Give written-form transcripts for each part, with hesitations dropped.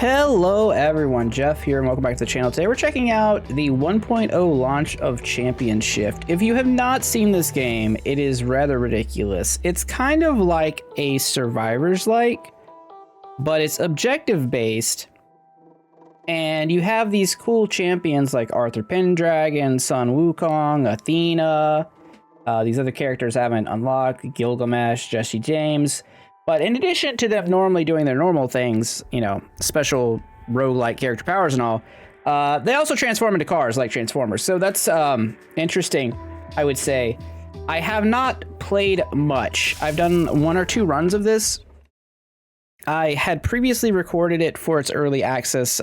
Hello everyone, Jeff here and welcome back to the channel. Today we're checking out the 1.0 launch of SHAPESHIFTERS. If you have not seen this game, it is rather ridiculous. It's kind of like a Survivors-like, but it's objective based. And you have these cool champions like Arthur Pendragon, Sun Wukong, Athena. These other characters haven't unlocked, Gilgamesh, Jesse James. But in addition to them normally doing their normal things, you know, special roguelike character powers and all, they also transform into cars like Transformers. So that's interesting, I would say. I have not played much. I've done 1 or 2 runs of this. I had previously recorded it for its early access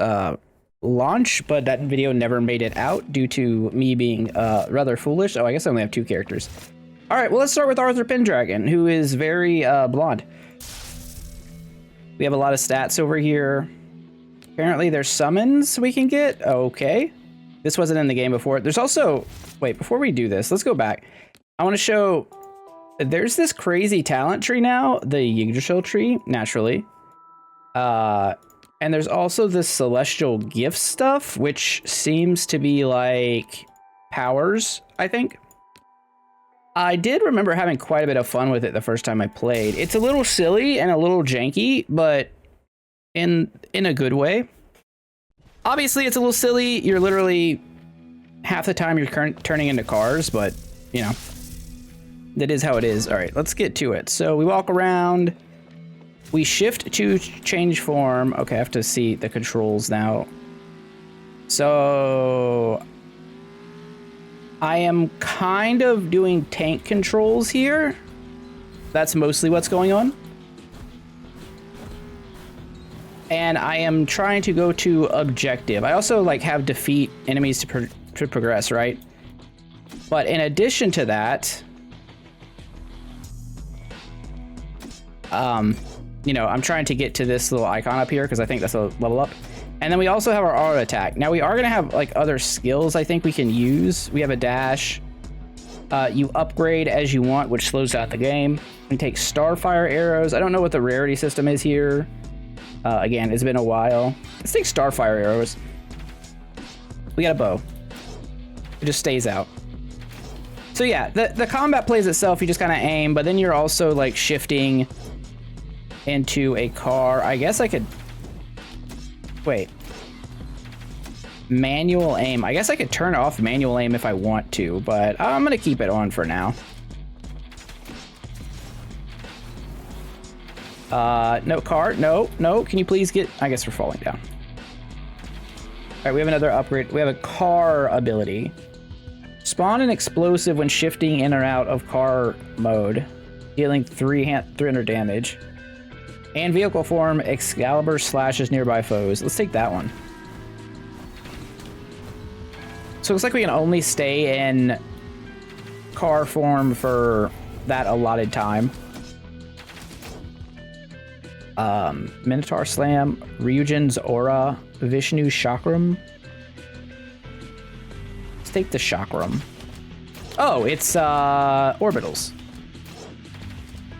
launch, but that video never made it out due to me being rather foolish. Oh, I guess I only have 2 characters. All right, well, let's start with Arthur Pendragon, who is very blonde. We have a lot of stats over here. Apparently there's summons we can get. Okay. This wasn't in the game before. There's also, wait, before we do this, let's go back. I want to show, there's this crazy talent tree now, the Yggdrasil tree, naturally. And there's also this celestial gift stuff, which seems to be like powers, I think. I did remember having quite a bit of fun with it the first time I played. It's a little silly and a little janky, but in a good way. Obviously, it's a little silly. You're literally half the time you're turning into cars, but you know, that is how it is. All right, let's get to it. So we walk around. We shift to change form. Okay, I have to see the controls now. So I am kind of doing tank controls here. That's mostly what's going on. And I am trying to go to objective. I also like have defeat enemies to progress, right? But in addition to that, you know, I'm trying to get to this little icon up here because I think that's a level up. And then we also have our auto attack. Now we are going to have like other skills I think we can use. We have a dash. You upgrade as you want, which slows down the game. We take starfire arrows. I don't know what the rarity system is here. Again, it's been a while. Let's take starfire arrows. We got a bow. It just stays out. So yeah, the combat plays itself. You just kind of aim, but then you're also like shifting into a car. I guess I could... Wait. Manual aim. I guess I could turn off manual aim if I want to, but I'm going to keep it on for now. No car. No. Can you please get... I guess we're falling down. All right, we have another upgrade. We have a car ability. Spawn an explosive when shifting in or out of car mode, dealing 300 damage. And vehicle form, Excalibur slashes nearby foes. Let's take that one. So it looks like we can only stay in car form for that allotted time. Minotaur Slam, Ryujin's Aura, Vishnu Chakram. Let's take the Chakram. Oh, it's orbitals.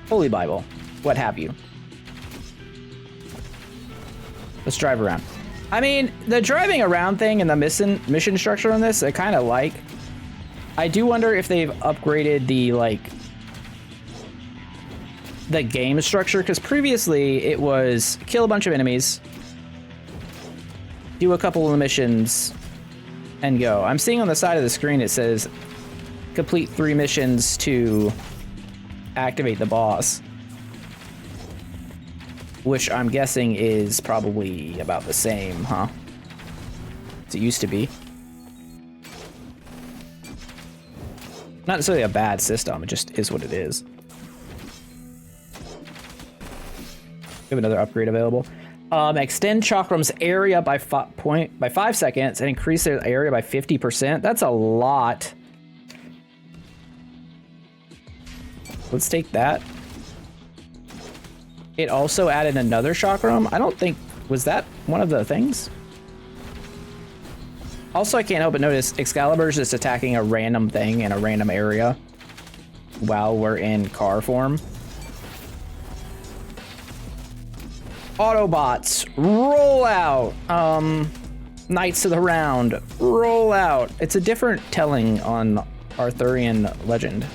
Holy Bible, what have you. Let's drive around. I mean, the driving around thing and the mission structure on this, I kind of like. I do wonder if they've upgraded the, like, the game structure, because previously it was kill a bunch of enemies, do a couple of missions, and go. I'm seeing on the side of the screen it says complete 3 missions to activate the boss, which I'm guessing is probably about the same, huh? As it used to be. Not necessarily a bad system, it just is what it is. We have another upgrade available. Extend Chakram's area by 5 seconds and increase their area by 50%. That's a lot. Let's take that. It also added another Chakram. I don't think... Was that one of the things? Also, I can't help but notice Excalibur's just attacking a random thing in a random area while we're in car form. Autobots, roll out. Knights of the Round, roll out. It's a different telling on Arthurian legend.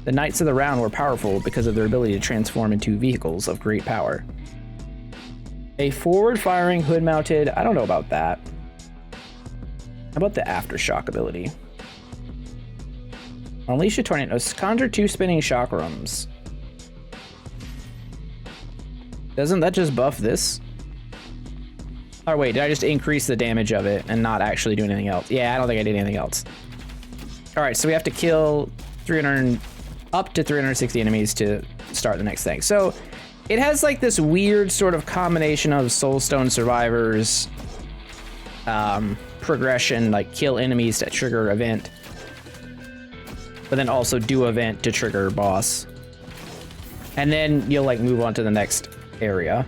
The Knights of the Round were powerful because of their ability to transform into vehicles of great power. A forward-firing, hood-mounted, I don't know about that. How about the aftershock ability? Unleash a tornado, conjure 2 spinning chakrams. Doesn't that just buff this? Oh wait, did I just increase the damage of it and not actually do anything else? Yeah, I don't think I did anything else. All right, so we have to kill 300, up to 360 enemies to start the next thing. So it has like this weird sort of combination of Soulstone Survivors progression, like kill enemies to trigger event, but then also do event to trigger boss. And then you'll like move on to the next area.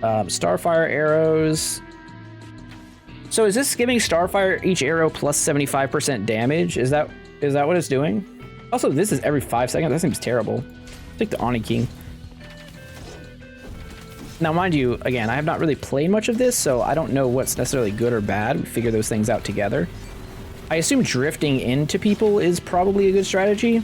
Starfire arrows. So is this giving Starfire each arrow plus 75% damage? Is that what it's doing? Also, this is every 5 seconds. That seems terrible. Take the Oni King. Now, mind you, again, I have not really played much of this, so I don't know what's necessarily good or bad. We figure those things out together. I assume drifting into people is probably a good strategy.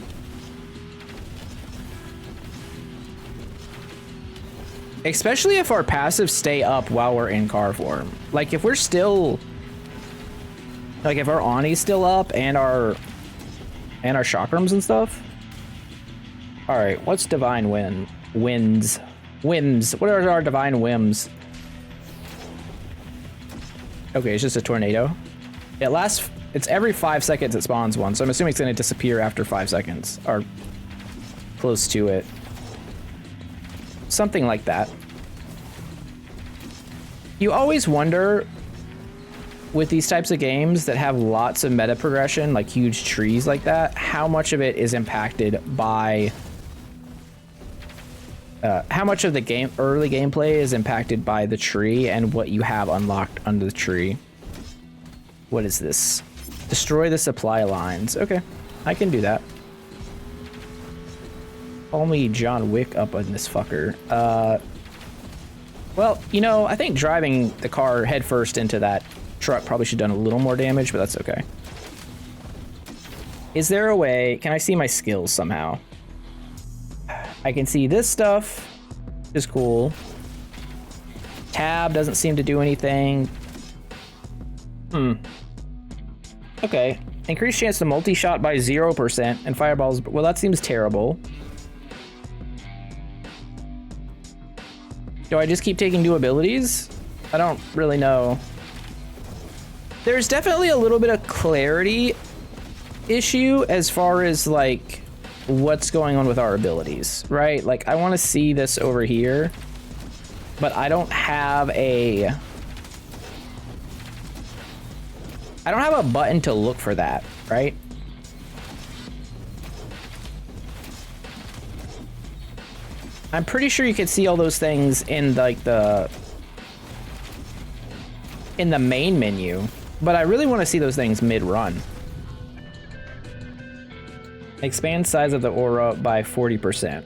Especially if our passives stay up while we're in car form. Like if we're still, like if our Ani's still up and our chakrams and stuff. All right, what's divine whims? What are our divine whims? Okay, it's just a tornado. It lasts, it's every 5 seconds it spawns one, so I'm assuming it's gonna disappear after 5 seconds, or close to it. Something like that. You always wonder with these types of games that have lots of meta progression, like huge trees like that, how much of it is impacted by how much of the early gameplay is impacted by the tree and what you have unlocked under the tree. What is this? Destroy the supply lines. Okay, I can do that. Call me John Wick up on this fucker. Well, you know, I think driving the car headfirst into that truck probably should have done a little more damage, but that's okay. Is there a way, can I see my skills somehow? I can see this stuff, which is cool. Tab doesn't seem to do anything. Okay, increased chance to multi-shot by 0% and fireballs, well that seems terrible. Do I just keep taking new abilities? I don't really know. There's definitely a little bit of clarity issue as far as like what's going on with our abilities, right? Like I want to see this over here, but I don't have a button to look for that, right? I'm pretty sure you can see all those things in like in the main menu, but I really want to see those things mid-run. Expand size of the aura by 40%.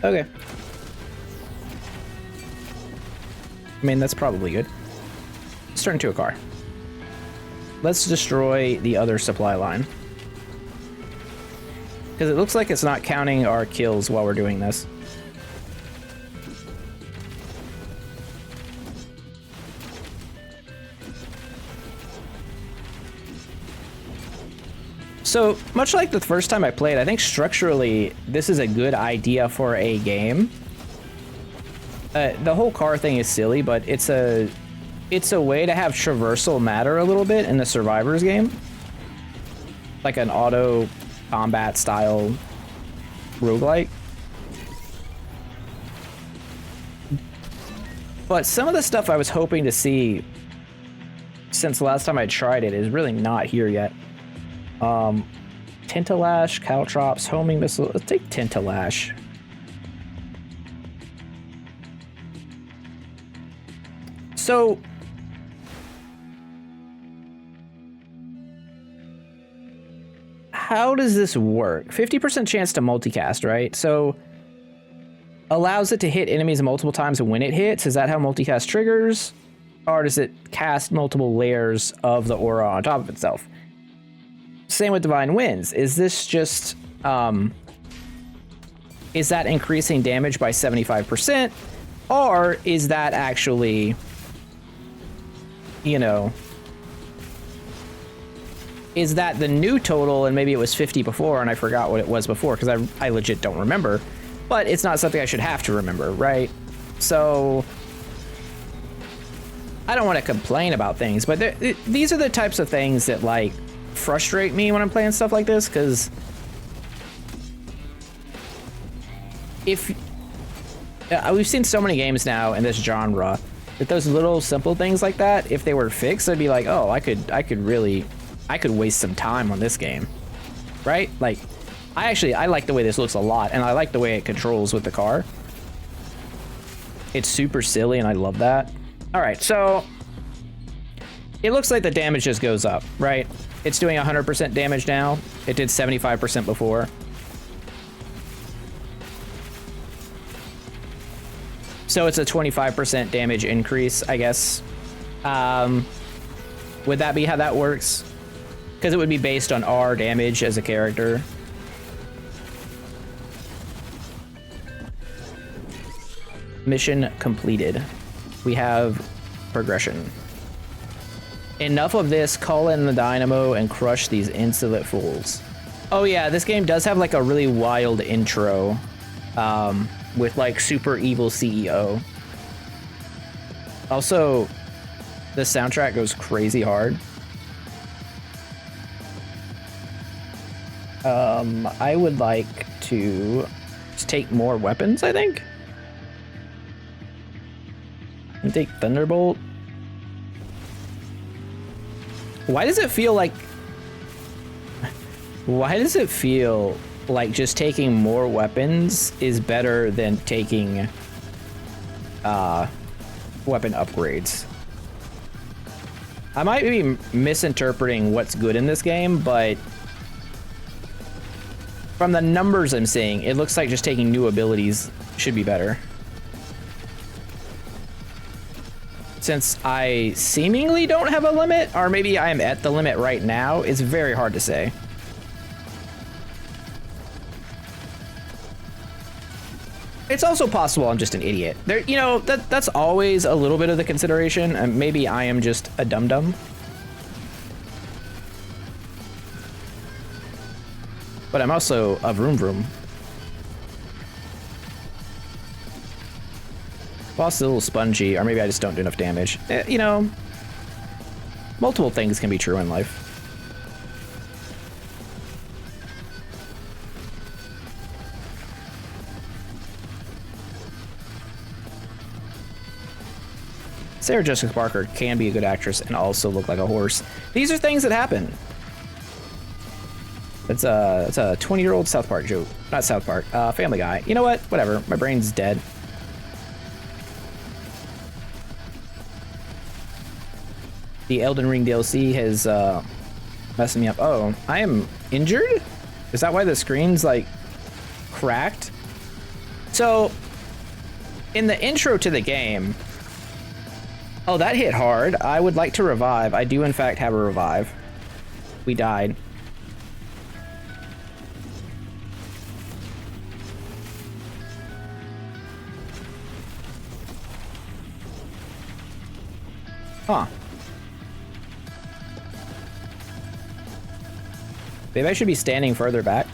Okay. I mean, that's probably good. Let's turn into a car. Let's destroy the other supply line. Because it looks like it's not counting our kills while we're doing this. So, much like the first time I played, I think structurally this is a good idea for a game. The whole car thing is silly, but it's a way to have traversal matter a little bit in the Survivors game. Like an auto combat style roguelike. But some of the stuff I was hoping to see since the last time I tried it is really not here yet. Tintalash, caltrops, homing missile. Let's take Tintalash. So how does this work? 50% chance to multicast, right? So allows it to hit enemies multiple times when it hits. Is that how multicast triggers? Or does it cast multiple layers of the aura on top of itself? Same with Divine Winds. Is this just, is that increasing damage by 75%? Or is that actually, you know, is that the new total and maybe it was 50 before and I forgot what it was before because I legit don't remember. But it's not something I should have to remember, right? So I don't want to complain about things, but these are the types of things that like frustrate me when I'm playing stuff like this, because if we've seen so many games now in this genre that those little simple things like that, if they were fixed, I'd be like, oh, I could waste some time on this game, right? Like, I like the way this looks a lot, and I like the way it controls with the car. It's super silly, and I love that. All right, so it looks like the damage just goes up, right? It's doing 100% damage now. It did 75% before. So it's a 25% damage increase, I guess. Would that be how that works? Because it would be based on our damage as a character. Mission completed. We have progression. Enough of this, call in the dynamo and crush these insolent fools. Oh yeah, this game does have like a really wild intro with like super evil CEO. Also, the soundtrack goes crazy hard. I would like to just take more weapons, I think. And take Thunderbolt. Why does it feel like just taking more weapons is better than taking weapon upgrades? I might be misinterpreting what's good in this game, but from the numbers I'm seeing, it looks like just taking new abilities should be better. Since I seemingly don't have a limit, or maybe I am at the limit right now, it's very hard to say. It's also possible I'm just an idiot. There, you know, that's always a little bit of the consideration, and maybe I am just a dum-dum. But I'm also a vroom vroom. Boss is a little spongy, or maybe I just don't do enough damage. You know, multiple things can be true in life. Sarah Jessica Parker can be a good actress and also look like a horse. These are things that happen. It's a 20-year-old South Park joke. Not South Park, Family Guy. You know what? Whatever. My brain's dead. The Elden Ring DLC has messed me up. Oh, I am injured? Is that why the screen's like cracked? So in the intro to the game, oh, that hit hard. I would like to revive. I do in fact have a revive. We died. Huh. Maybe I should be standing further back.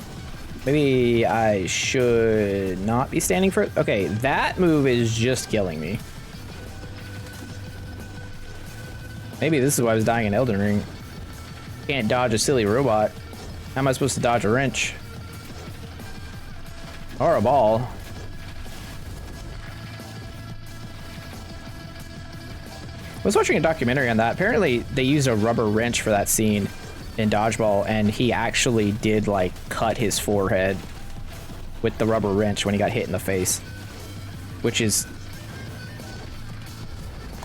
Maybe I should not be standing for... Okay, that move is just killing me. Maybe this is why I was dying in Elden Ring. Can't dodge a silly robot. How am I supposed to dodge a wrench? Or a ball? I was watching a documentary on that. Apparently, they used a rubber wrench for that scene in Dodgeball, and he actually did, like, cut his forehead with the rubber wrench when he got hit in the face. Which is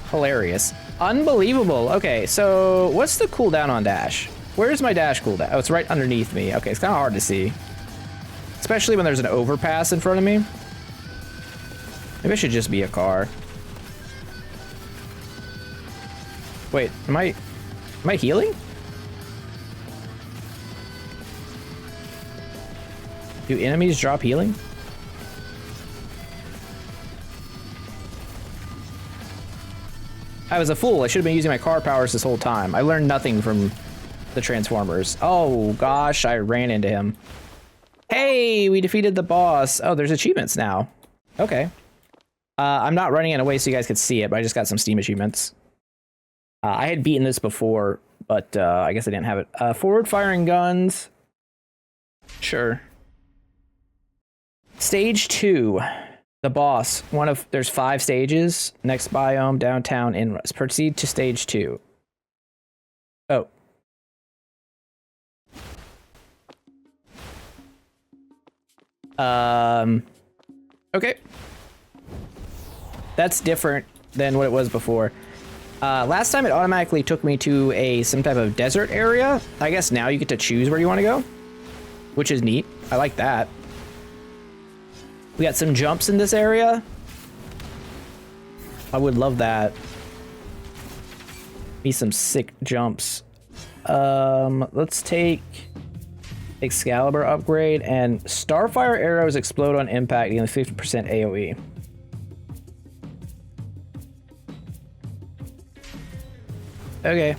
hilarious. Unbelievable. Okay, so what's the cooldown on dash? Where's my dash cooldown? Oh, it's right underneath me. Okay, it's kind of hard to see. Especially when there's an overpass in front of me. Maybe it should just be a car. Wait, am I healing? Do enemies drop healing? I was a fool. I should have been using my car powers this whole time. I learned nothing from the Transformers. Oh gosh, I ran into him. Hey, we defeated the boss. Oh, there's achievements now. Okay. I'm not running it away so you guys could see it, but I just got some Steam achievements. I had beaten this before, but I guess I didn't have it. Forward firing guns. Sure. Stage 2. The boss. There's 5 stages. Next biome, downtown, inrush. Proceed to stage 2. Oh. Okay. That's different than what it was before. Last time it automatically took me to some type of desert area. I guess now you get to choose where you want to go, which is neat. I like that. We got some jumps in this area. I would love that. Be some sick jumps. Let's take Excalibur upgrade, and Starfire arrows explode on impact, dealing 50% AoE. Okay.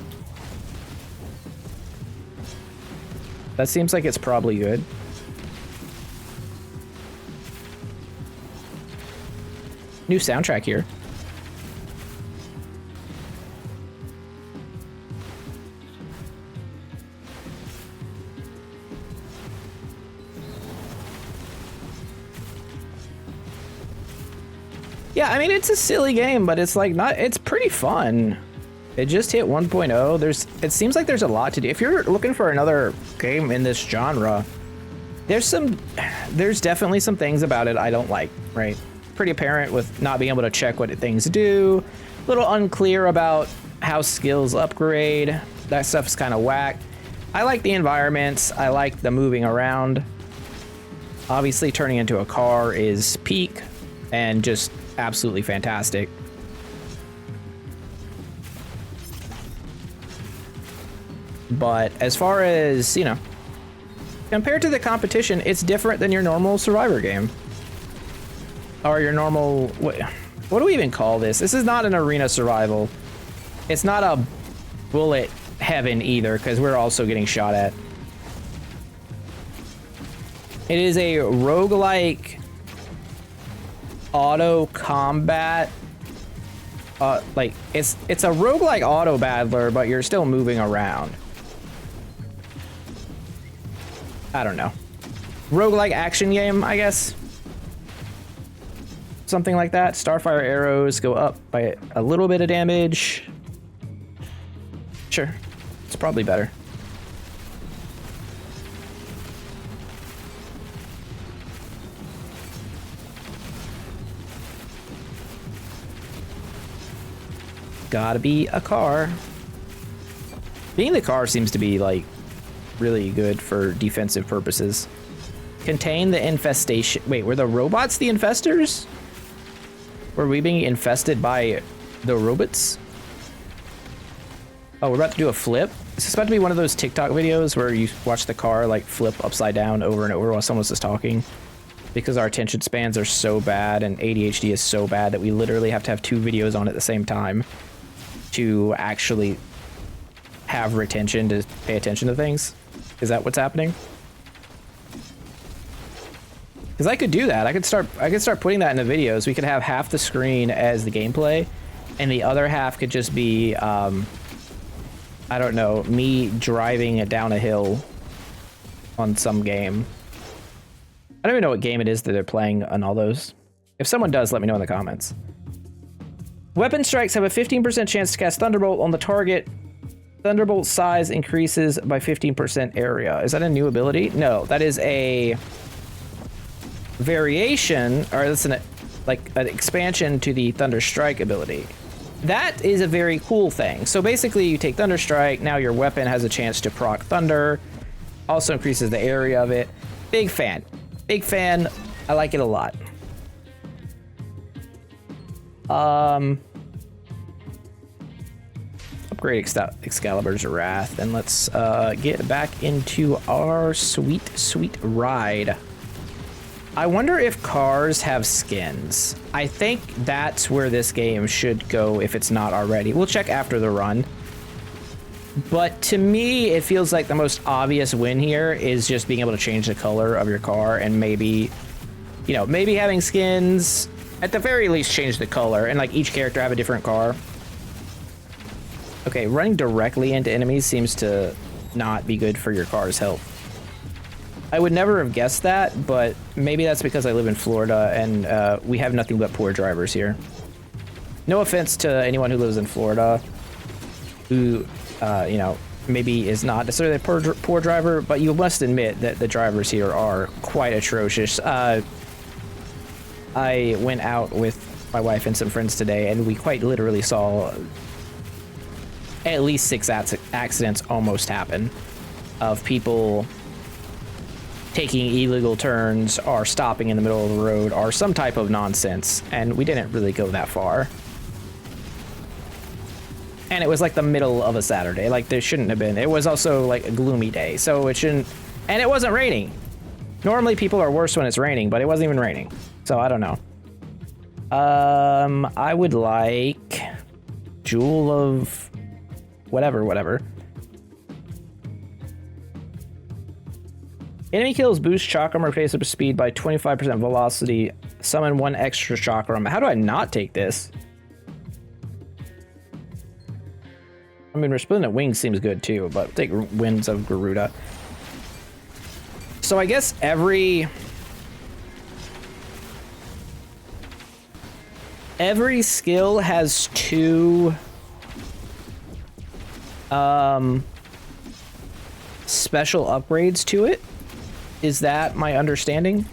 That seems like it's probably good. New soundtrack here. Yeah, I mean, it's a silly game, but it's like it's pretty fun. It just hit 1.0. It seems like there's a lot to do. If you're looking for another game in this genre, there's definitely some things about it I don't like, right? Pretty apparent with not being able to check what things do. A little unclear about how skills upgrade. That stuff is kind of whack. I like the environments. I like the moving around. Obviously, turning into a car is peak and just absolutely fantastic. But as far as, you know, compared to the competition, it's different than your normal Survivor game. Or your normal, what do we even call this? This is not an arena survival. It's not a bullet heaven either, because we're also getting shot at. It is a roguelike auto combat. Like it's a roguelike auto battler, but you're still moving around. I don't know. Roguelike action game, I guess. Something like that. Starfire arrows go up by a little bit of damage. Sure. It's probably better. Gotta be a car. Being the car seems to be like really good for defensive purposes. Contain the infestation. Wait, were the robots the infestors? Were we being infested by the robots? Oh, we're about to do a flip. Is this about to be one of those TikTok videos where you watch the car like flip upside down over and over while someone's just talking? Because our attention spans are so bad and ADHD is so bad that we literally have to have 2 videos on at the same time to actually have retention to pay attention to things. Is that what's happening? Because I could do that. I could start putting that in the videos. We could have half the screen as the gameplay, and the other half could just be, I don't know, me driving down a hill on some game. I don't even know what game it is that they're playing on all those. If someone does, let me know in the comments. Weapon strikes have a 15% chance to cast Thunderbolt on the target. Thunderbolt size increases by 15% area. Is that a new ability? No, that is a variation, or that's an expansion to the Thunder Strike ability. That is a very cool thing. So basically you take Thunder Strike, now your weapon has a chance to proc Thunder, also increases the area of it. Big fan. Big fan. I like it a lot. Upgrade Excalibur's Wrath, and let's get back into our sweet ride. I wonder if cars have skins. I think that's where this game should go if it's not already. We'll check after the run. But to me, it feels like the most obvious win here is just being able to change the color of your car and maybe, you know, maybe having skins, at the very least change the color and like each character have a different car. Okay, running directly into enemies seems to not be good for your car's health. I would never have guessed that, but maybe that's because I live in Florida and we have nothing but poor drivers here. No offense to anyone who lives in Florida who, you know, maybe is not necessarily a poor driver, but you must admit that the drivers here are quite atrocious. I went out with my wife and some friends today, and we quite literally saw at least 6 accidents almost happen of people taking illegal turns or stopping in the middle of the road or some type of nonsense, and we didn't really go that far. And it was like the middle of a Saturday, like there shouldn't have been. It was also like a gloomy day, so it shouldn't, and it wasn't raining. Normally people are worse when it's raining, but it wasn't even raining, so I don't know. I would like Jewel of whatever. Enemy kills boost chakram or pace up speed by 25% velocity. Summon 1 extra chakram. How do I not take this? I mean, Resplendent Wings seems good too, but I'll take Winds of Garuda. So I guess every skill has 2 special upgrades to it. Is that my understanding?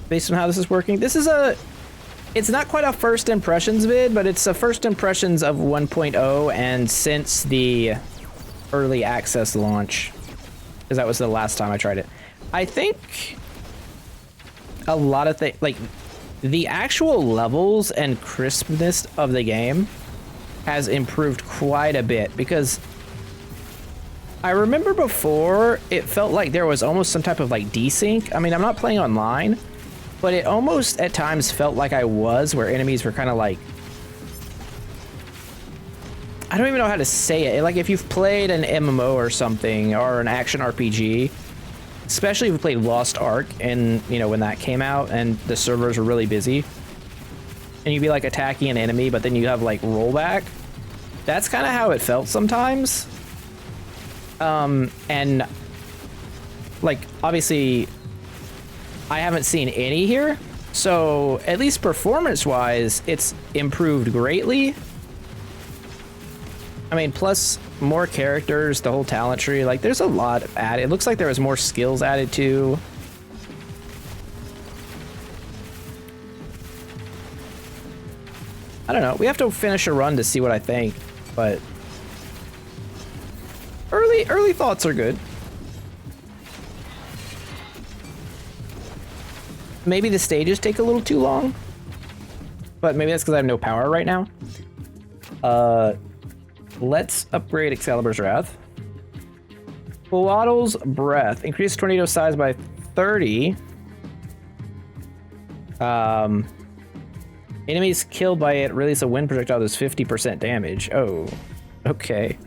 Based on how this is working? This is it's not quite a first impressions vid, but it's a first impressions of 1.0 and since the early access launch, because that was the last time I tried it. I think a lot of things, like the actual levels and crispness of the game has improved quite a bit, because I remember before it felt like there was almost some type of like desync. I mean, I'm not playing online, but it almost at times felt like I was, where enemies were kind of like, I don't even know how to say it. Like if you've played an MMO or something, or an action RPG, especially if you played Lost Ark and, you know, when that came out and the servers were really busy and you'd be like attacking an enemy, but then you have like rollback. That's kind of how it felt sometimes. And like, obviously I haven't seen any here, so at least performance wise, it's improved greatly. I mean, plus more characters, the whole talent tree, like there's a lot added. It looks like there was more skills added too. I don't know. We have to finish a run to see what I think, but early thoughts are good. Maybe the stages take a little too long, but maybe that's because I have no power right now. Let's upgrade Excalibur's Wrath. Full Breath. Increase tornado size by 30. Enemies killed by it release a wind projectile that does 50% damage. Oh, okay.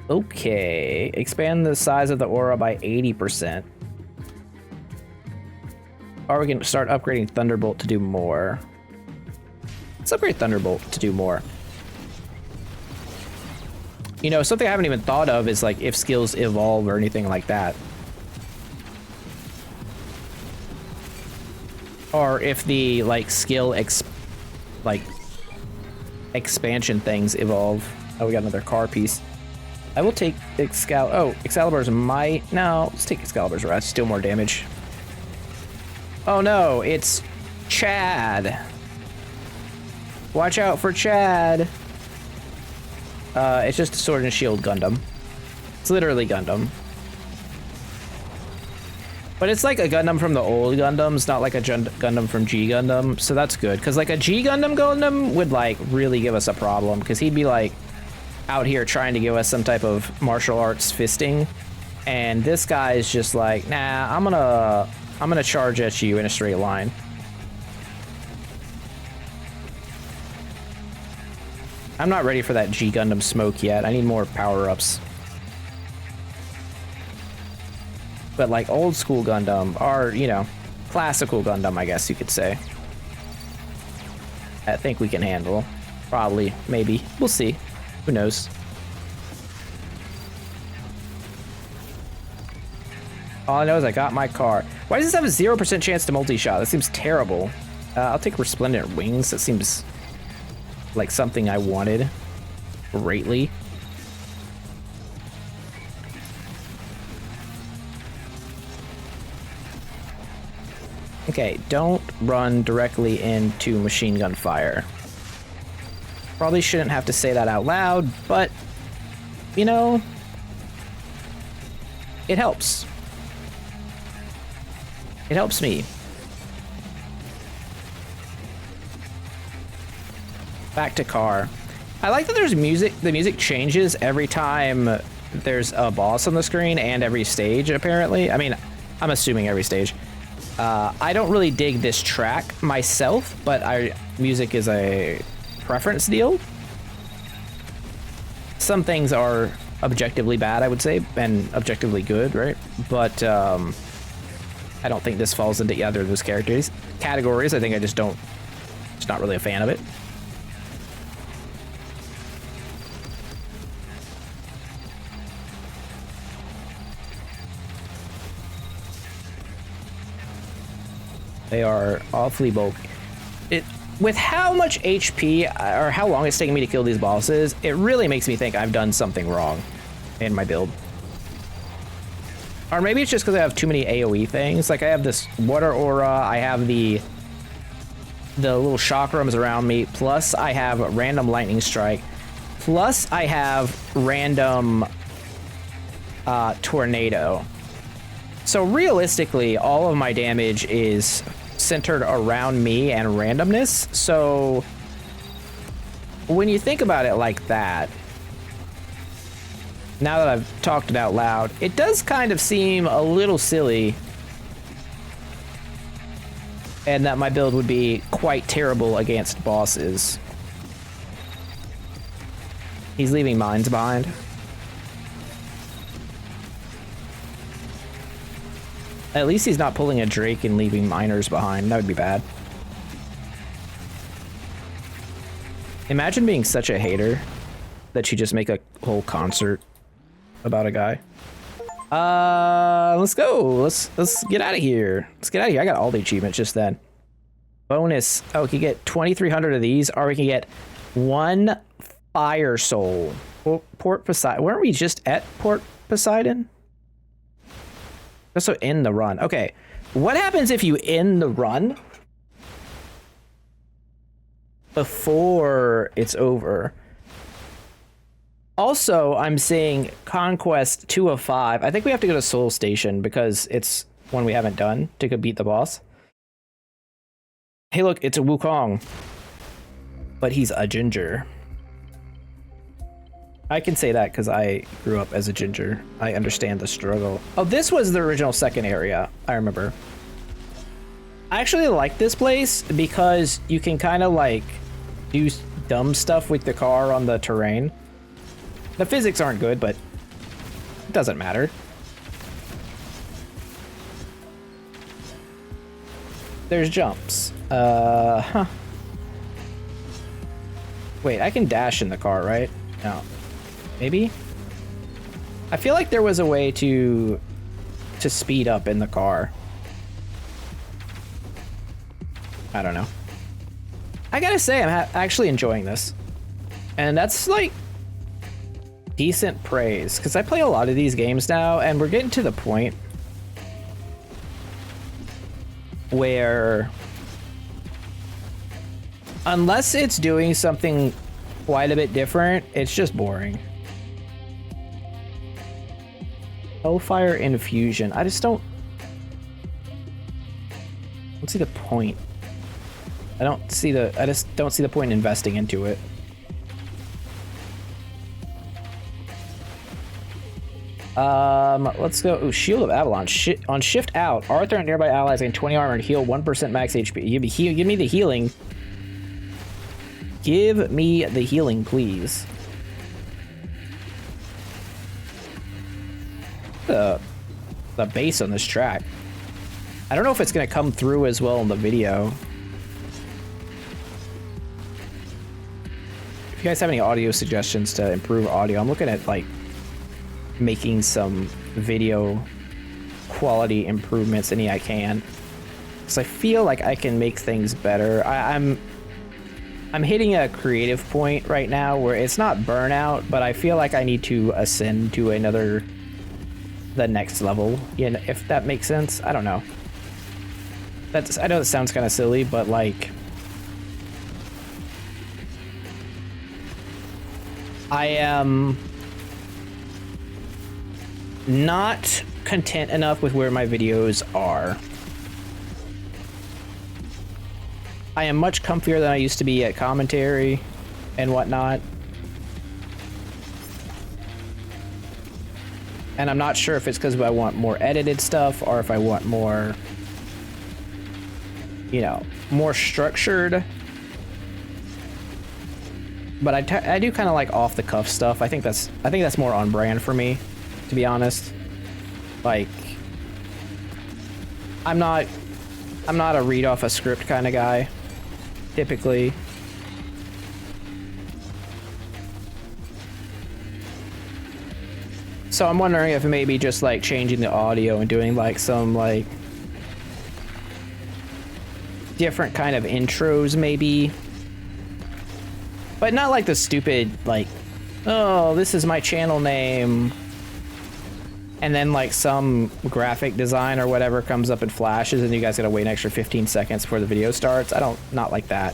Okay. Expand the size of the aura by 80%. Or we can start upgrading Thunderbolt to do more. Let's upgrade Thunderbolt to do more. You know, something I haven't even thought of is like if skills evolve or anything like that. Or if the like skill expansion things evolve. Oh, we got another car piece. I will take Excalibur's Might. No, let's take Excalibur's Wrath. Still more damage. Oh no, it's Chad. Watch out for Chad. It's just a Sword and Shield Gundam. It's literally Gundam. But it's like a Gundam from the old Gundams, not like a Gundam from G Gundam, so that's good. Because like a G Gundam would like really give us a problem, because he'd be like out here trying to give us some type of martial arts fisting, and this guy is just like, nah, I'm gonna charge at you in a straight line. I'm not ready for that G Gundam smoke yet. I need more power-ups. But like old school Gundam, or, you know, classical Gundam, I guess you could say, I think we can handle. Probably, maybe. We'll see. Who knows? All I know is I got my car. Why does this have a 0% chance to multi-shot? That seems terrible. I'll take Resplendent Wings. That seems like something I wanted greatly. Okay, don't run directly into machine gun fire. Probably shouldn't have to say that out loud, but, you know, it helps. It helps me. Back to car. I like that there's music. The music changes every time there's a boss on the screen and every stage, apparently. I mean, I'm assuming every stage. I don't really dig this track myself, but music is a preference deal. Some things are objectively bad, I would say, and objectively good, right? But I don't think this falls into either of those categories. I think I just not really a fan of it. They are awfully bulky. With how much HP, or how long it's taking me to kill these bosses, it really makes me think I've done something wrong in my build. Or maybe it's just because I have too many AoE things. Like I have this water aura, I have the little chakrams around me, plus I have random lightning strike, plus I have random tornado. So realistically, all of my damage is centered around me and randomness. So when you think about it like that, now that I've talked it out loud, it does kind of seem a little silly, and that my build would be quite terrible against bosses. He's leaving mines behind. At least he's not pulling a Drake and leaving miners behind. That would be bad. Imagine being such a hater that you just make a whole concert about a guy. Let's go. Let's get out of here. Let's get out of here. I got all the achievements just then. Bonus. Oh, we can get 2,300 of these, or we can get 1 Fire Soul. Port Poseidon. Weren't we just at Port Poseidon? Also end the run. Okay, what happens if you end the run before it's over? Also, I'm seeing Conquest 2 of 5. I think we have to go to Soul Station because it's one we haven't done to go beat the boss. Hey, look, it's a Wukong, but he's a ginger. I can say that because I grew up as a ginger. I understand the struggle. Oh, this was the original second area, I remember. I actually like this place because you can kind of like do dumb stuff with the car on the terrain. The physics aren't good, but it doesn't matter. There's jumps. Huh. Wait, I can dash in the car, right? No. Maybe? I feel like there was a way to speed up in the car. I don't know. I gotta say, I'm actually enjoying this. And that's like decent praise, because I play a lot of these games now, and we're getting to the point where unless it's doing something quite a bit different, it's just boring. Hellfire Infusion. I just don't... see the point. I just don't see the point in investing into it. Let's go. Ooh, Shield of Avalanche. On shift out, Arthur and nearby allies gain 20 armor and heal 1% max HP. Give me the healing. Give me the healing, please. The bass on this track. I don't know if it's gonna come through as well in the video. If you guys have any audio suggestions to improve audio, I'm looking at like making some video quality improvements any I can, because I feel like I can make things better. I'm hitting a creative point right now where it's not burnout, but I feel like I need to ascend to the next level, you know, if that makes sense. I don't know. I know it sounds kind of silly, but like I am not content enough with where my videos are. I am much comfier than I used to be at commentary and whatnot. And I'm not sure if it's because I want more edited stuff or if I want more, you know, more structured. But I do kind of like off the cuff stuff. I think that's more on brand for me, to be honest. Like, I'm not a read off a script kind of guy, typically. So I'm wondering if maybe just like changing the audio and doing like some like different kind of intros maybe. But not like the stupid like, oh, this is my channel name. And then like some graphic design or whatever comes up and flashes and you guys gotta wait an extra 15 seconds before the video starts. Not like that.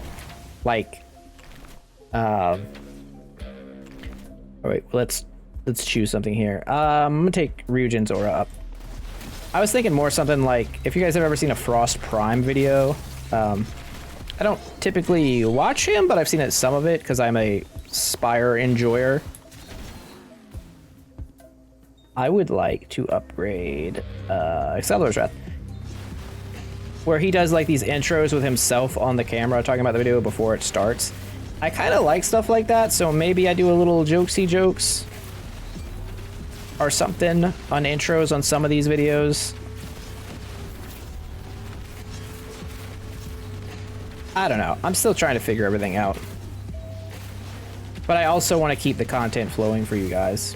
Like, all right, let's choose something here. I'm gonna take Ryujin's aura up. I was thinking more something like, if you guys have ever seen a Frost Prime video, I don't typically watch him, but I've seen some of it because I'm a Spire enjoyer. I would like to upgrade Excelor's Wrath, where he does like these intros with himself on the camera talking about the video before it starts. I kind of like stuff like that, so maybe I do a little jokesy jokes or something on intros on some of these videos. I don't know. I'm still trying to figure everything out. But I also want to keep the content flowing for you guys.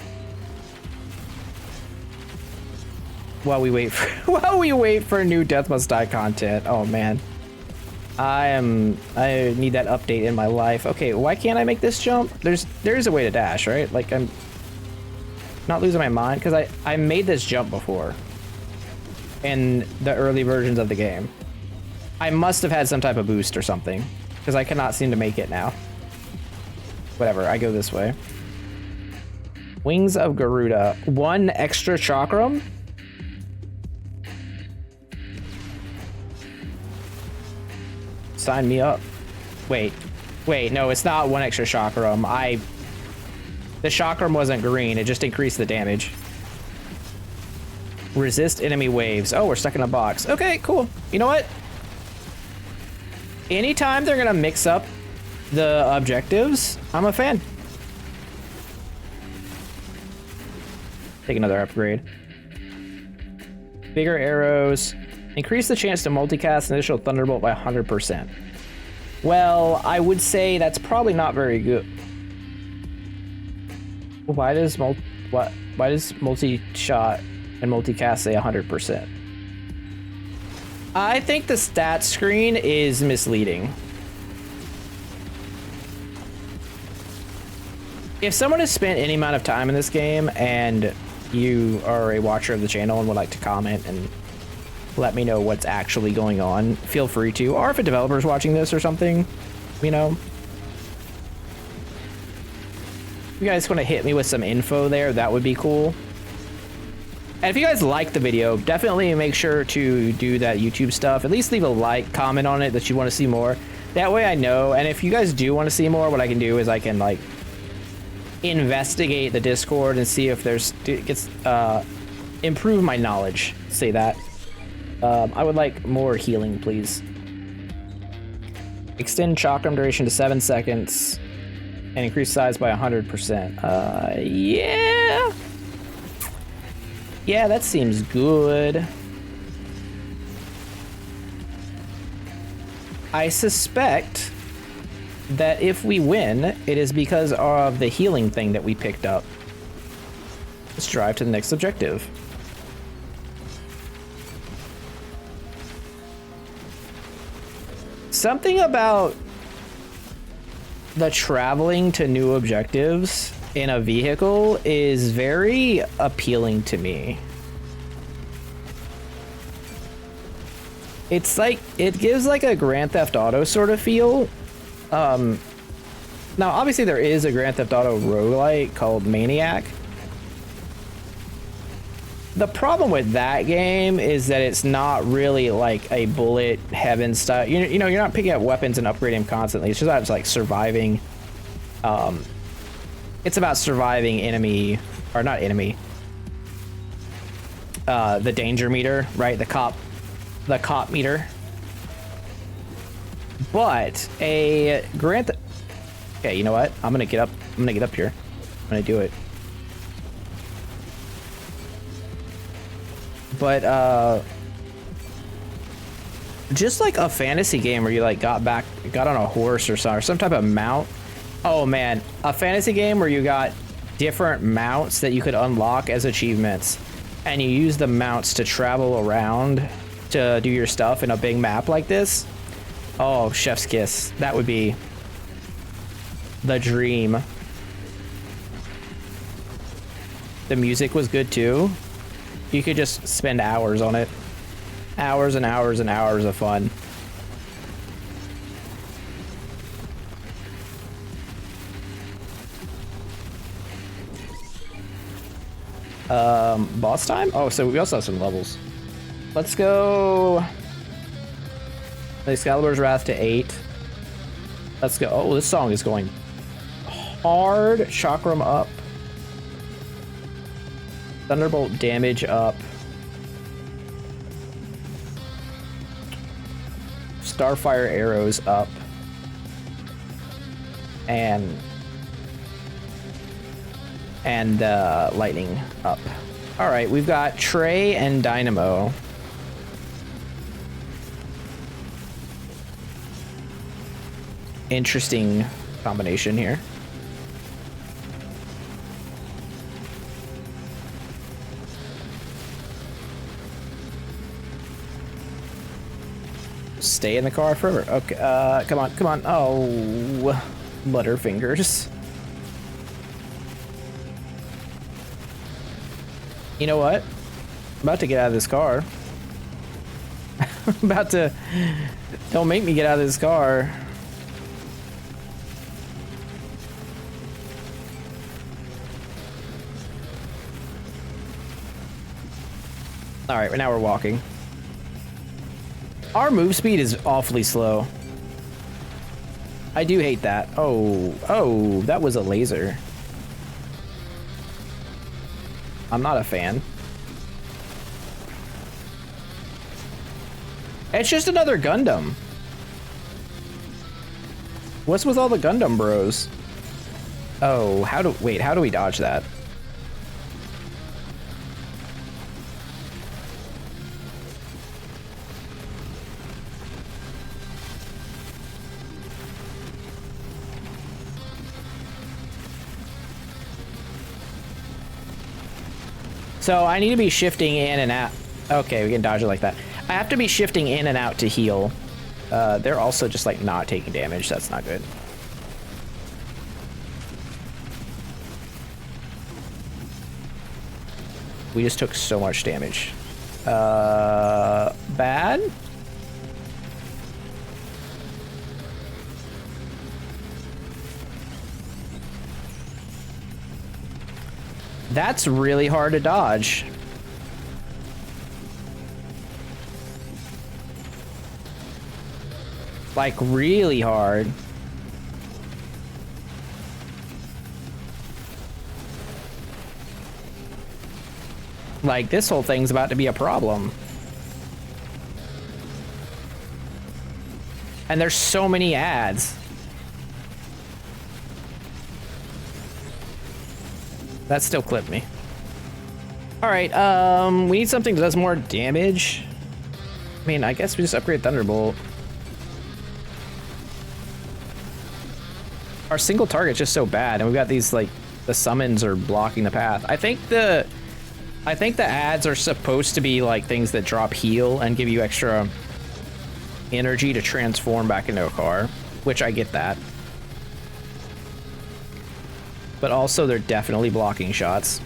While we wait for new Death Must Die content. Oh man. I need that update in my life. Okay, why can't I make this jump? There's a way to dash, right? Like, I'm not losing my mind because I made this jump before in the early versions of the game. I must have had some type of boost or something because I cannot seem to make it now. Whatever, I go this way. Wings of Garuda. 1 extra chakram. Sign me up. Wait, no, it's not 1 extra chakram. The chakram wasn't green, it just increased the damage. Resist enemy waves. Oh, we're stuck in a box. Okay, cool. You know what? Anytime they're gonna mix up the objectives, I'm a fan. Take another upgrade. Bigger arrows. Increase the chance to multicast initial Thunderbolt by 100%. Well, I would say that's probably not very good. Why does multi-shot and multicast say 100%? I think the stat screen is misleading. If someone has spent any amount of time in this game and you are a watcher of the channel and would like to comment and let me know what's actually going on, feel free to. Or if a developer's watching this or something, you know. If you guys want to hit me with some info there, that would be cool. And if you guys like the video, definitely make sure to do that YouTube stuff. At least leave a like, comment on it that you want to see more. That way I know. And if you guys do want to see more, what I can do is I can like investigate the Discord and see if there's improve my knowledge. Say that. I would like more healing, please. Extend chakram duration to 7 seconds and increase size by 100%. Yeah. Yeah, that seems good. I suspect that if we win, it is because of the healing thing that we picked up. Let's drive to the next objective. Something about the traveling to new objectives in a vehicle is very appealing to me. It's like, it gives like a Grand Theft Auto sort of feel. Now obviously there is a Grand Theft Auto roguelike called Maniac. The problem with that game is that it's not really like a bullet heaven style. You know, you're not picking up weapons and upgrading them constantly. It's just about like surviving. It's about surviving enemy, or not enemy. The danger meter, right? The cop meter. But a okay, you know what? I'm gonna get up here. I'm gonna do it. But just like a fantasy game where you like got on a horse or some type of mount. Oh man, a fantasy game where you got different mounts that you could unlock as achievements, and you use the mounts to travel around to do your stuff in a big map like this. Oh, chef's kiss. That would be the dream. The music was good too. You could just spend hours on it. Hours and hours and hours of fun. Boss time? Oh, so we also have some levels. Let's go. Excalibur's Wrath to 8. Let's go. Oh, this song is going hard. Chakram up. Thunderbolt damage up. Starfire arrows up. And lightning up. All right, we've got Trey and Dynamo. Interesting combination here. Stay in the car forever. Okay, come on, come on. Oh, Butterfingers. You know what? I'm about to get out of this car. I'm about to... Don't make me get out of this car. Alright, now we're walking. Our move speed is awfully slow. I do hate that. Oh, that was a laser. I'm not a fan. It's just another Gundam. What's with all the Gundam bros? Oh, how do we dodge that? So I need to be shifting in and out. Okay, we can dodge it like that. I have to be shifting in and out to heal. They're also just like not taking damage. That's not good. We just took so much damage. Bad? That's really hard to dodge. Like, really hard. Like, this whole thing's about to be a problem. And there's so many ads. That still clipped me. All right, we need something that does more damage. I mean, I guess we just upgrade Thunderbolt. Our single target's just so bad, and we've got these, like, the summons are blocking the path. I think the ads are supposed to be like things that drop heal and give you extra energy to transform back into a car, which I get that. But also they're definitely blocking shots.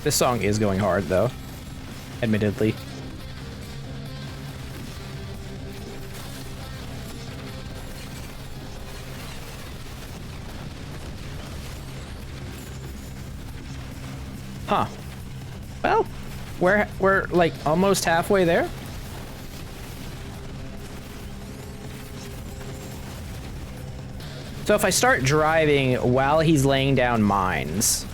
This song is going hard though, admittedly. Huh. Well, we're like almost halfway there. So if I start driving while he's laying down mines,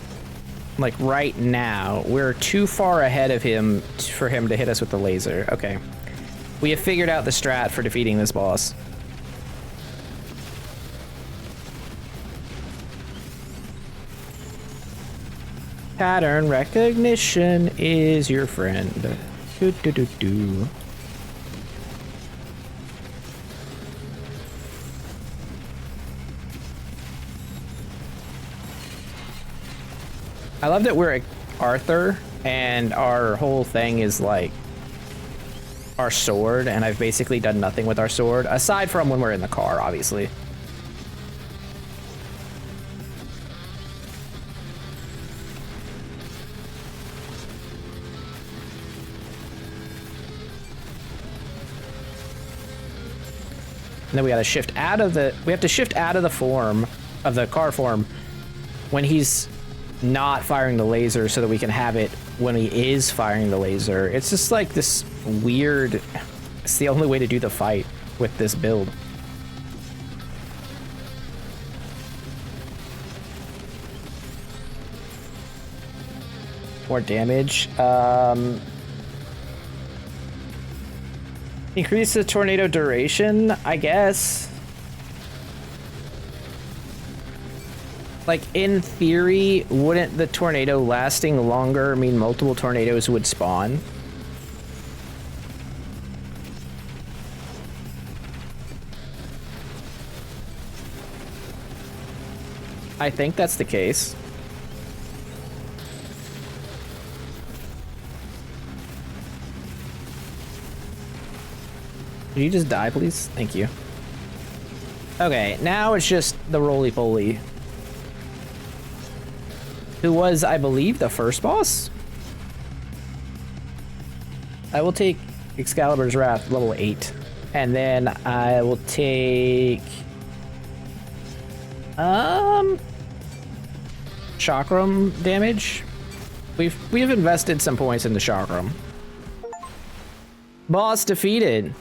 like right now, we're too far ahead of him for him to hit us with the laser. Okay. We have figured out the strat for defeating this boss. Pattern recognition is your friend. Do, do, do, do. I love that we're Arthur and our whole thing is like our sword, and I've basically done nothing with our sword aside from when we're in the car, obviously. And then we gotta shift out of the, we have to shift out of the form, of the car form, when he's not firing the laser so that we can have it when he is firing the laser. It's just like this weird, it's the only way to do the fight with this build. More damage. Increase the tornado duration, I guess. Like, in theory, wouldn't the tornado lasting longer mean multiple tornadoes would spawn? I think that's the case. Did you just die, please? Thank you. Okay, now it's just the roly-poly. Who was, I believe, the first boss? I will take Excalibur's Wrath, level 8. And then I will take... Chakram damage. We've invested some points into Chakram. Boss defeated.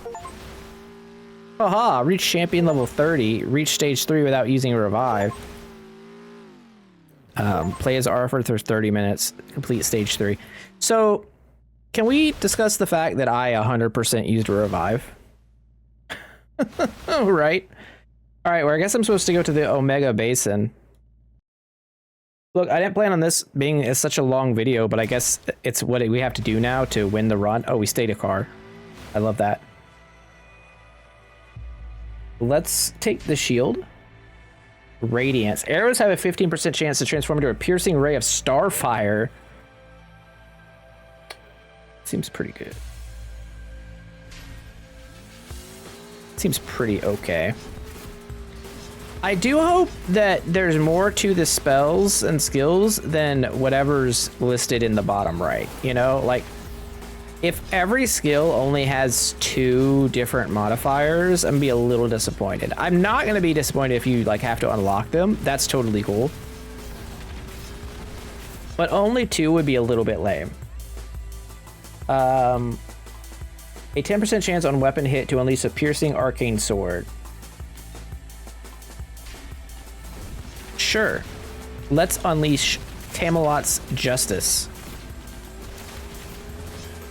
Haha, reach champion level 30, reach stage 3 without using a revive. Play as Arthur for 30 minutes, complete stage 3. So, can we discuss the fact that I 100% used a revive? Right? Alright, well I guess I'm supposed to go to the Omega Basin. Look, I didn't plan on this being such a long video, but I guess it's what we have to do now to win the run. Oh, we stayed a car. I love that. Let's take the shield. Radiance. Arrows have a 15% chance to transform into a piercing ray of starfire. Seems pretty good. Seems pretty okay. I do hope that there's more to the spells and skills than whatever's listed in the bottom right. You know, like, if every skill only has 2 different modifiers, I'm gonna be a little disappointed. I'm not gonna be disappointed if you like have to unlock them. That's totally cool. But only 2 would be a little bit lame. A 10% chance on weapon hit to unleash a piercing arcane sword. Sure. Let's unleash Camelot's justice.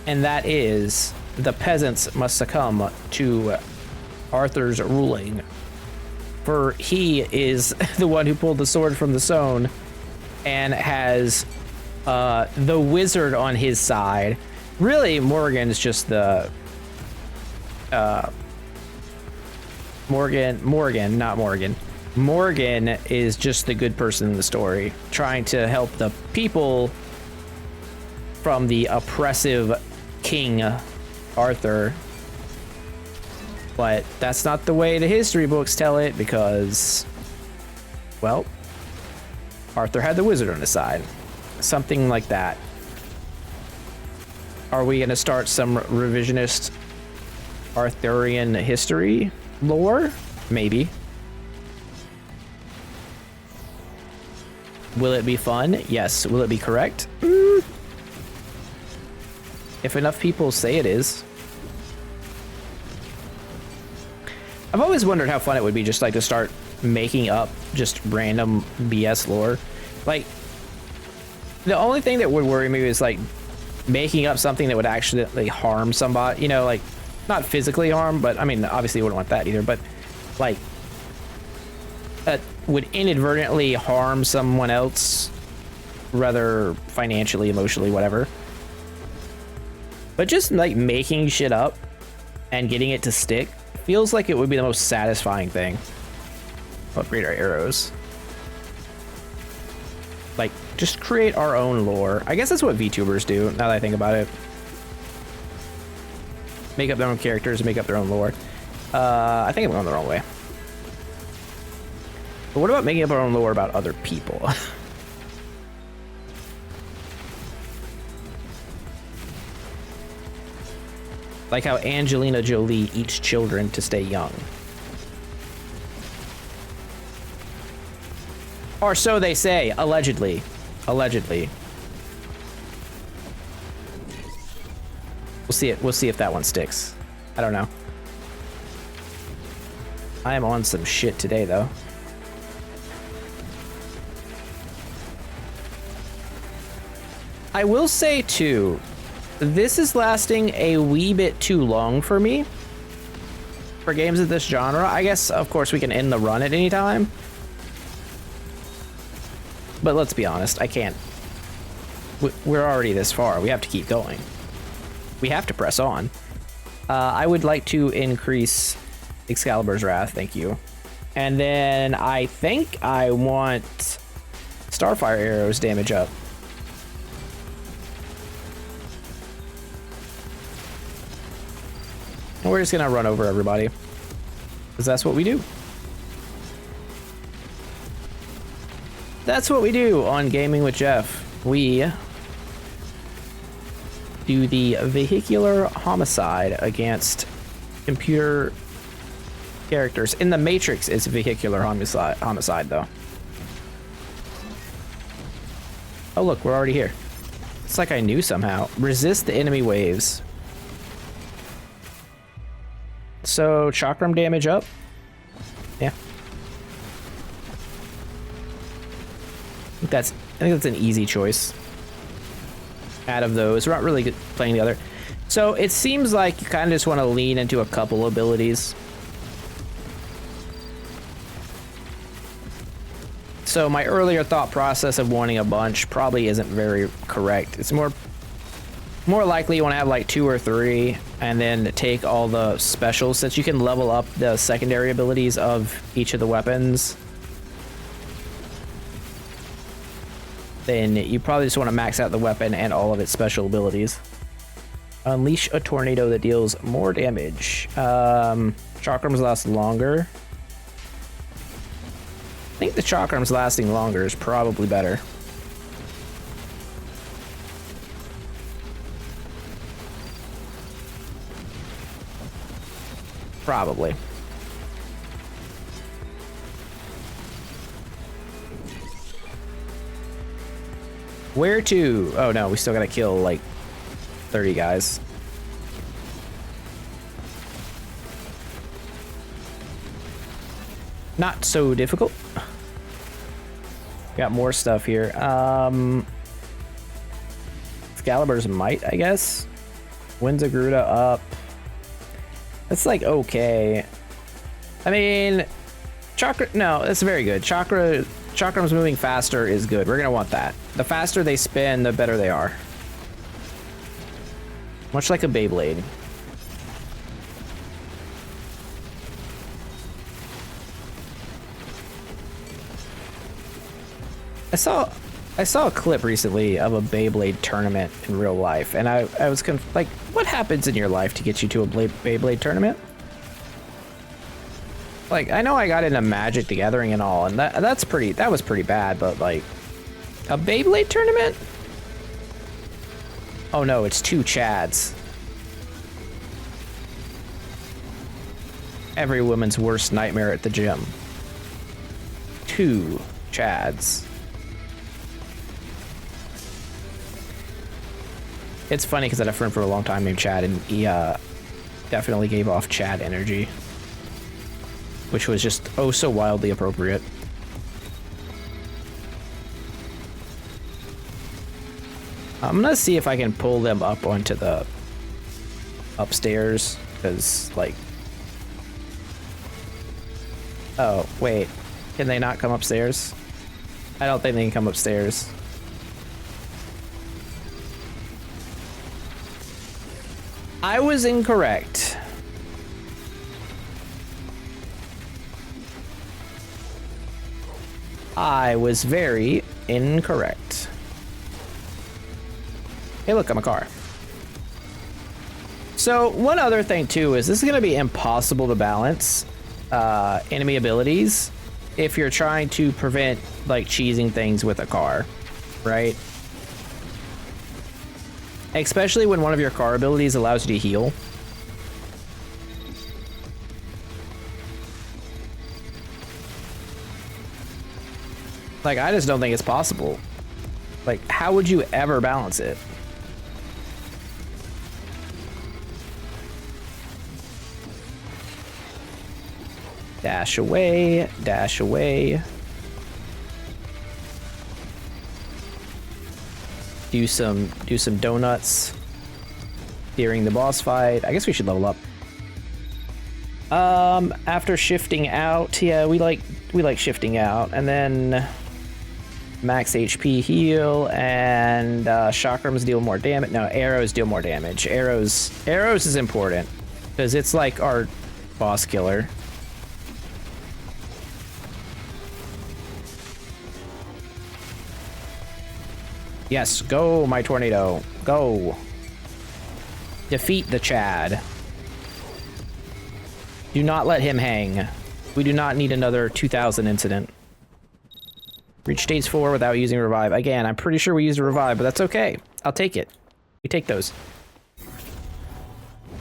And that is, the peasants must succumb to Arthur's ruling. For he is the one who pulled the sword from the stone and has the wizard on his side. Really, Morgan is just the... Morgan is just the good person in the story, trying to help the people from the oppressive King Arthur. But that's not the way the history books tell it, because, well, Arthur had the wizard on his side. Something like that. Are we going to start some revisionist Arthurian history lore? Maybe. Will it be fun? Yes. Will it be correct? If enough people say it is. I've always wondered how fun it would be just like to start making up just random BS lore. Like, the only thing that would worry me is like making up something that would actually harm somebody, you know, like not physically harm, but I mean, obviously you wouldn't want that either, but like would inadvertently harm someone else, rather financially, emotionally, whatever. But just like making shit up and getting it to stick feels like it would be the most satisfying thing. Upgrade our arrows. Like, just create our own lore. I guess that's what VTubers do, now that I think about it. Make up their own characters, make up their own lore. I think I'm going the wrong way. But what about making up our own lore about other people? Like how Angelina Jolie eats children to stay young. Or so they say, allegedly. Allegedly. We'll see it. We'll see if that one sticks. I don't know. I am on some shit today, though. I will say, too, this is lasting a wee bit too long for me. For games of this genre. I guess, of course, we can end the run at any time. But let's be honest, I can't. We're already this far. We have to keep going. We have to press on. I would like to increase Excalibur's Wrath, thank you. And then I think I want Starfire Arrows damage up. And we're just gonna run over everybody, because that's what we do. That's what we do on Gaming with Jeff. We do the vehicular homicide against computer characters. In the Matrix, it's vehicular homicide though. Oh look, we're already here. It's like I knew somehow. Resist the enemy waves. So, chakram damage up? Yeah. I think that's an easy choice. Out of those, we're not really playing the other. So, it seems like you kind of just want to lean into a couple abilities. So, my earlier thought process of wanting a bunch probably isn't very correct. It's more likely you want to have like 2 or 3 and then take all the specials, since you can level up the secondary abilities of each of the weapons. Then you probably just want to max out the weapon and all of its special abilities. Unleash a tornado that deals more damage. Chakrams last longer. I think the chakrams lasting longer is probably better. Probably. Where to? Oh no, we still gotta kill like 30 guys. not so difficult. Got more stuff here. Excalibur's Might, I guess. Winds of Garuda up. That's like okay. I mean, Chakra, no, that's very good. Chakram's moving faster is good. We're gonna want that. The faster they spin, the better they are. Much like a Beyblade. I saw a clip recently of a Beyblade tournament in real life, and I was like, what happens in your life to get you to a Beyblade tournament? Like, I know I got into Magic the Gathering and all, and that was pretty bad, but like, a Beyblade tournament? Oh no, it's 2 Chads. Every woman's worst nightmare at the gym. 2 Chads. It's funny because I had a friend for a long time named Chad, and he definitely gave off Chad energy, which was just oh so wildly appropriate. I'm gonna see if I can pull them up onto the upstairs, because like, oh wait, can they not come upstairs? I don't think they can come upstairs. I was incorrect. I was very incorrect. Hey, look, I'm a car. So one other thing too is this is going to be impossible to balance enemy abilities if you're trying to prevent like cheesing things with a car, right? Especially when one of your car abilities allows you to heal. Like, I just don't think it's possible. Like, how would you ever balance it? Dash away, dash away. Do some donuts during the boss fight. I guess we should level up. After shifting out, yeah, we like shifting out, and then max HP heal, and chakrams deal more damage. No, arrows deal more damage. Arrows is important because it's like our boss killer. Yes, go, my tornado. Go. Defeat the Chad. Do not let him hang. We do not need another 2000 incident. Reach stage 4 without using revive. Again, I'm pretty sure we used a revive, but that's okay. I'll take it. We take those.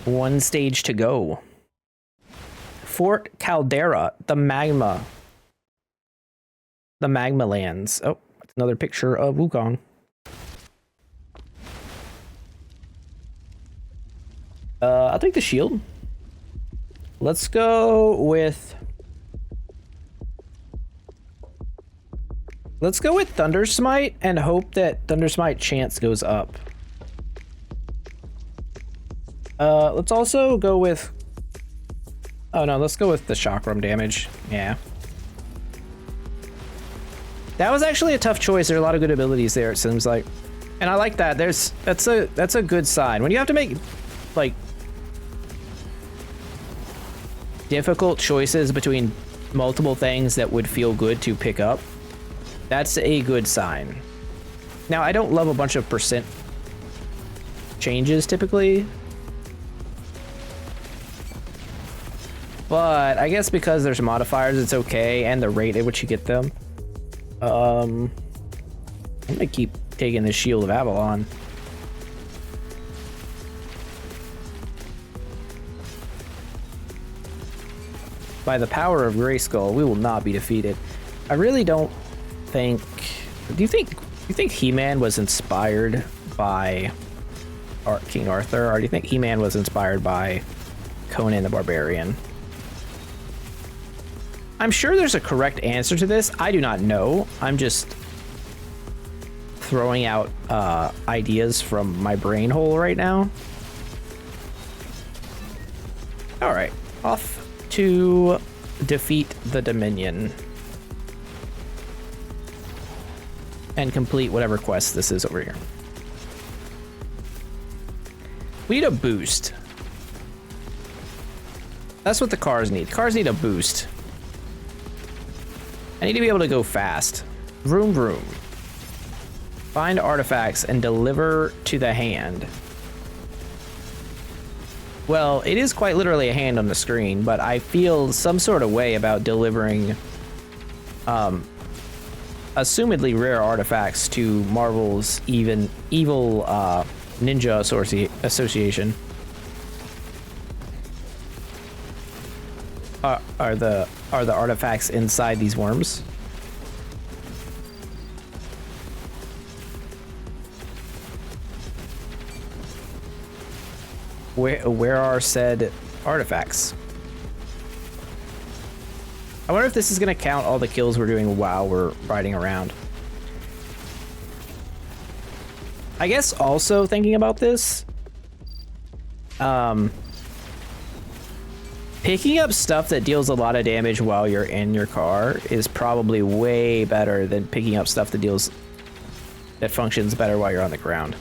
1 stage to go. Fort Caldera, the magma. The magma lands. Oh, that's another picture of Wukong. I'll take the shield. Let's go with Thunder Smite and hope that Thunder Smite chance goes up. Let's also go with, oh no, let's go with the chakram damage. Yeah. That was actually a tough choice. There are a lot of good abilities there, it seems like. And I like that. That's a good sign. When you have to make like difficult choices between multiple things that would feel good to pick up, that's a good sign. Now, I don't love a bunch of percent changes typically, but I guess because there's modifiers, it's okay, and the rate at which you get them. I'm gonna keep taking the Shield of Avalon. By the power of Grayskull, we will not be defeated. I really don't think... Do you think He-Man was inspired by King Arthur, or do you think He-Man was inspired by Conan the Barbarian? I'm sure there's a correct answer to this. I do not know. I'm just throwing out ideas from my brain hole right now. All right, off to defeat the Dominion and complete whatever quest this is over here. We need a boost. That's what the cars need. Cars need a boost. I need to be able to go fast. Vroom vroom. Find artifacts and deliver to the hand. Well, it is quite literally a hand on the screen, but I feel some sort of way about delivering assumedly rare artifacts to Marvel's evil ninja association. Are the artifacts inside these worms? Where are said artifacts? I wonder if this is gonna count all the kills we're doing while we're riding around. I guess also thinking about this, picking up stuff that deals a lot of damage while you're in your car is probably way better than picking up stuff that functions better while you're on the ground.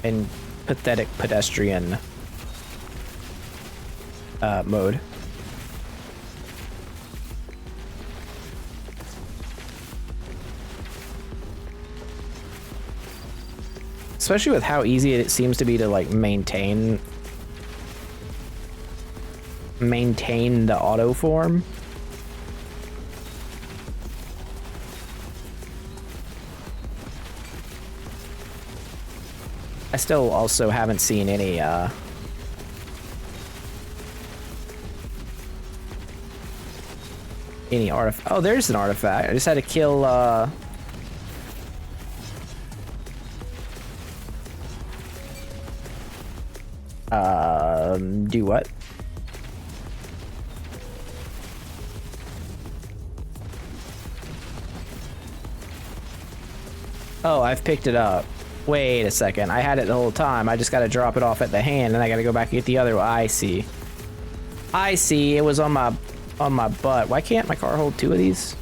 In pathetic pedestrian mode. Especially with how easy it seems to be to like maintain the auto form. I still also haven't seen any artifact. Oh, there's an artifact. I just had to kill do what? Oh, I've picked it up. Wait a second. I had it the whole time. I just got to drop it off at the hand, and I got to go back and get the other one. I see. I see. It was on my butt. Why can't my car hold two of these?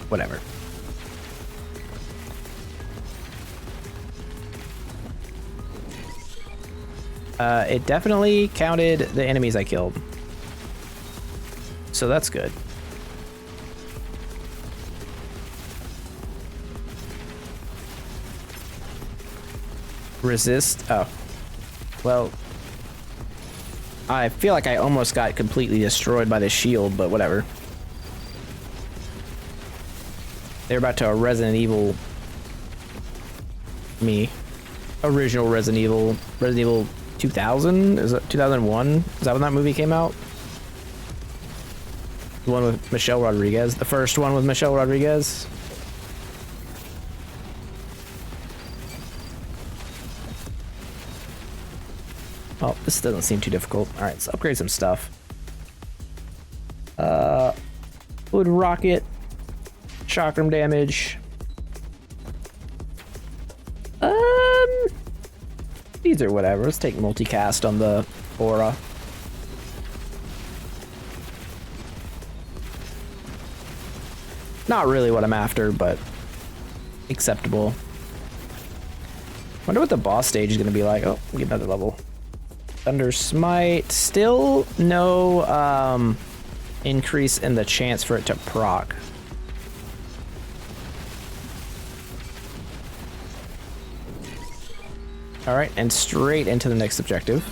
Whatever. It definitely counted the enemies I killed. So that's good. Resist. Oh. Well, I feel like I almost got completely destroyed by the shield, but whatever. They're about to Resident Evil me. Original Resident Evil 2000? Is it 2001? Is that when that movie came out? The one with Michelle Rodriguez. The first one with Michelle Rodriguez. Oh, this doesn't seem too difficult. All right, let's upgrade some stuff. Wood rocket, chakram damage. These are whatever. Let's take multicast on the aura. Not really what I'm after, but acceptable. Wonder what the boss stage is gonna be like. Oh, get another level. Thunder Smite. Still no increase in the chance for it to proc. All right, and straight into the next objective.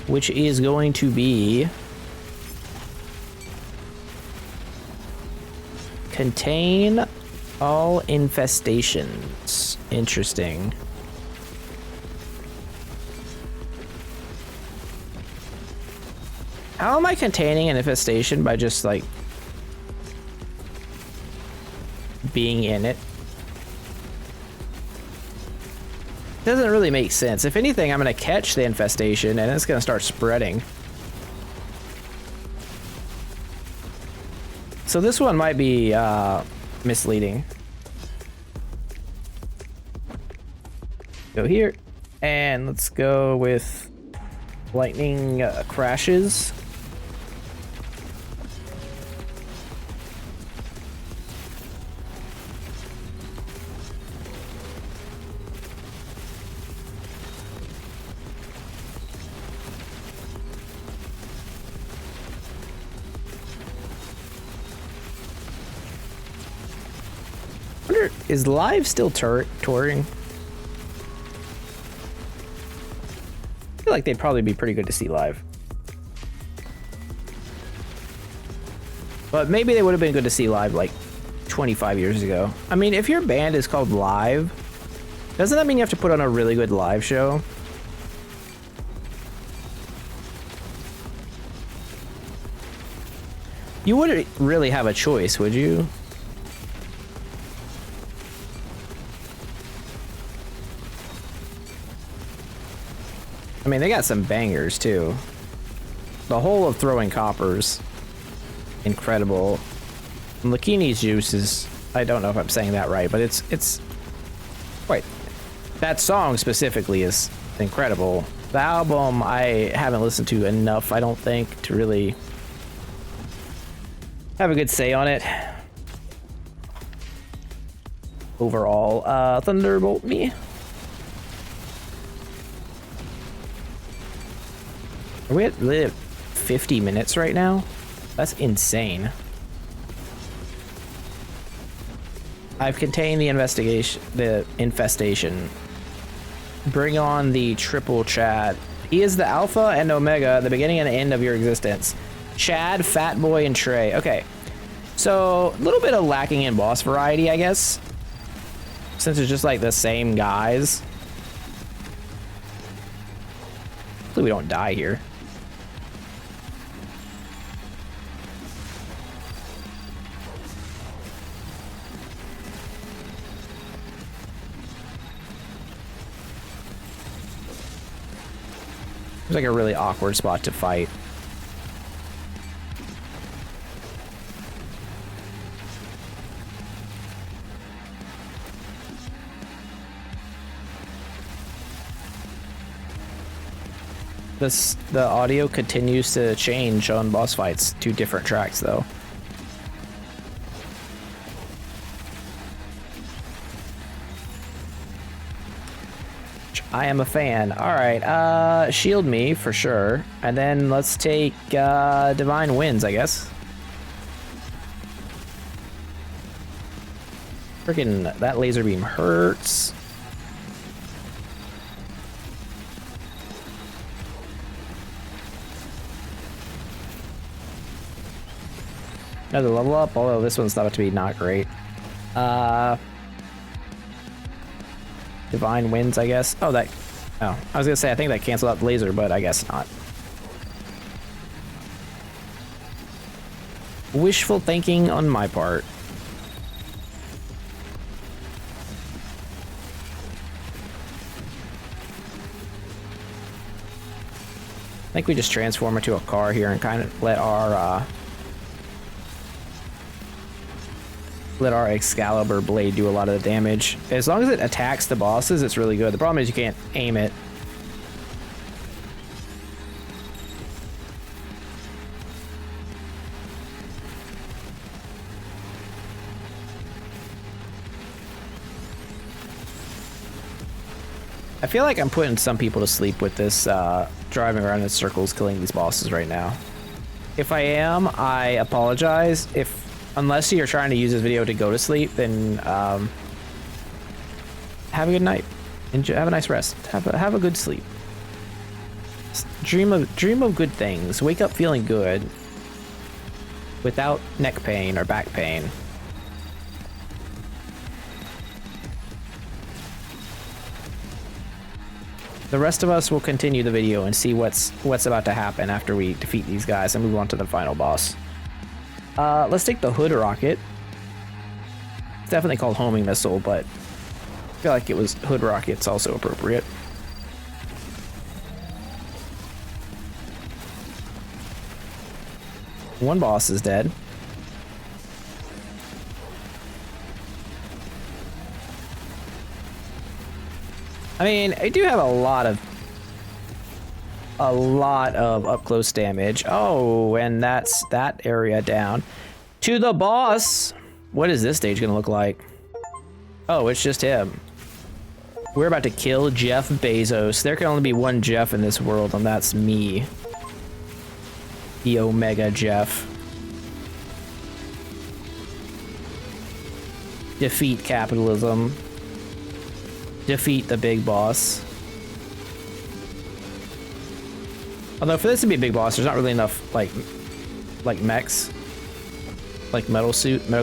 Which is going to be contain all infestations. Interesting. How am I containing an infestation? By just like being in it? Doesn't really make sense. If anything, I'm going to catch the infestation and it's going to start spreading. So this one might be misleading. Go here, and let's go with lightning crashes. Is live still touring? I feel like they'd probably be pretty good to see live. But maybe they would have been good to see live like 25 years ago. I mean, if your band is called Live, doesn't that mean you have to put on a really good live show? You wouldn't really have a choice, would you? I mean, they got some bangers, too. The whole of Throwing Coppers, incredible. And Lakini's Juice is, I don't know if I'm saying that right, but it's quite, that song specifically is incredible. The album I haven't listened to enough, I don't think, to really have a good say on it. Overall, Thunderbolt me. Are we at 50 minutes right now? That's insane. I've contained the infestation. Bring on the triple Chad. He is the alpha and omega, the beginning and end of your existence. Chad, Fatboy, and Trey. Okay. So, a little bit of lacking in boss variety, I guess. Since it's just like the same guys. Hopefully we don't die here. It's like a really awkward spot to fight. The audio continues to change on boss fights to different tracks, though. I am a fan. Alright, shield me for sure. And then let's take Divine Winds, I guess. Freaking, that laser beam hurts. Another level up, although this one's thought to be not great. Divine Winds, I guess. Oh, that... Oh, I was gonna say, I think that canceled out the laser, but I guess not. Wishful thinking on my part. I think we just transform into a car here and kind of let our Excalibur blade do a lot of the damage. As long as it attacks the bosses, it's really good. The problem is you can't aim it. I feel like I'm putting some people to sleep with this driving around in circles killing these bosses right now. If I am, I apologize. Unless you're trying to use this video to go to sleep, then have a good night. Enjoy, have a nice rest. Have a good sleep. Dream of good things. Wake up feeling good, without neck pain or back pain. The rest of us will continue the video and see what's about to happen after we defeat these guys and move on to the final boss. Let's take the Hood Rocket. It's definitely called Homing Missile, but feel like it was Hood Rockets also appropriate. One boss is dead. I mean, I do have a lot of up close damage. Oh, and that's that area down. To the boss. What is this stage gonna look like? Oh, it's just him. We're about to kill Jeff Bezos. There can only be one Jeff in this world, and that's me. The Omega Jeff. Defeat capitalism. Defeat the big boss. Although for this to be a big boss, there's not really enough like mechs. Like Metal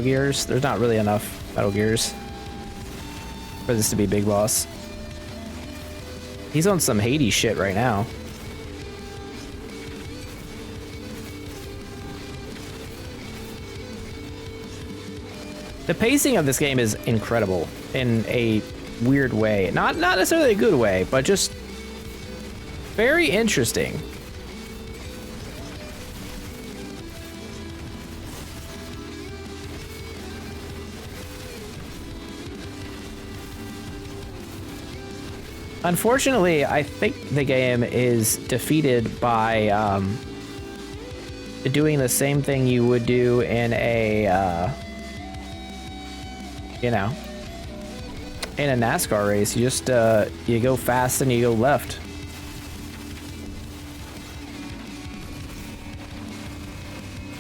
Gears. There's not really enough Metal Gears for this to be a big boss. He's on some Hades shit right now. The pacing of this game is incredible in a weird way. Not necessarily a good way, but just very interesting. Unfortunately, I think the game is defeated by doing the same thing you would do in a, you know, in a NASCAR race. You just, you go fast and you go left.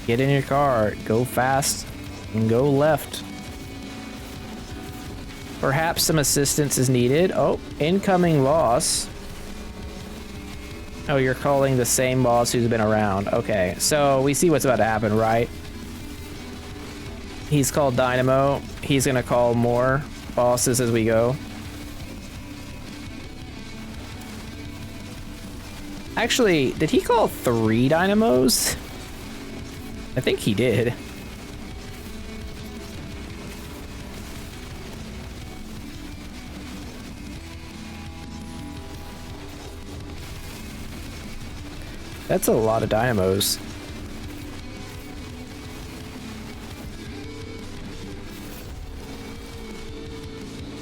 Get in your car, go fast, and go left. Perhaps some assistance is needed. Oh, incoming boss. Oh, you're calling the same boss who's been around. Okay, so we see what's about to happen, right? He's called Dynamo. He's gonna call more bosses as we go. Actually, did he call 3 Dynamos? I think he did. That's a lot of dynamos.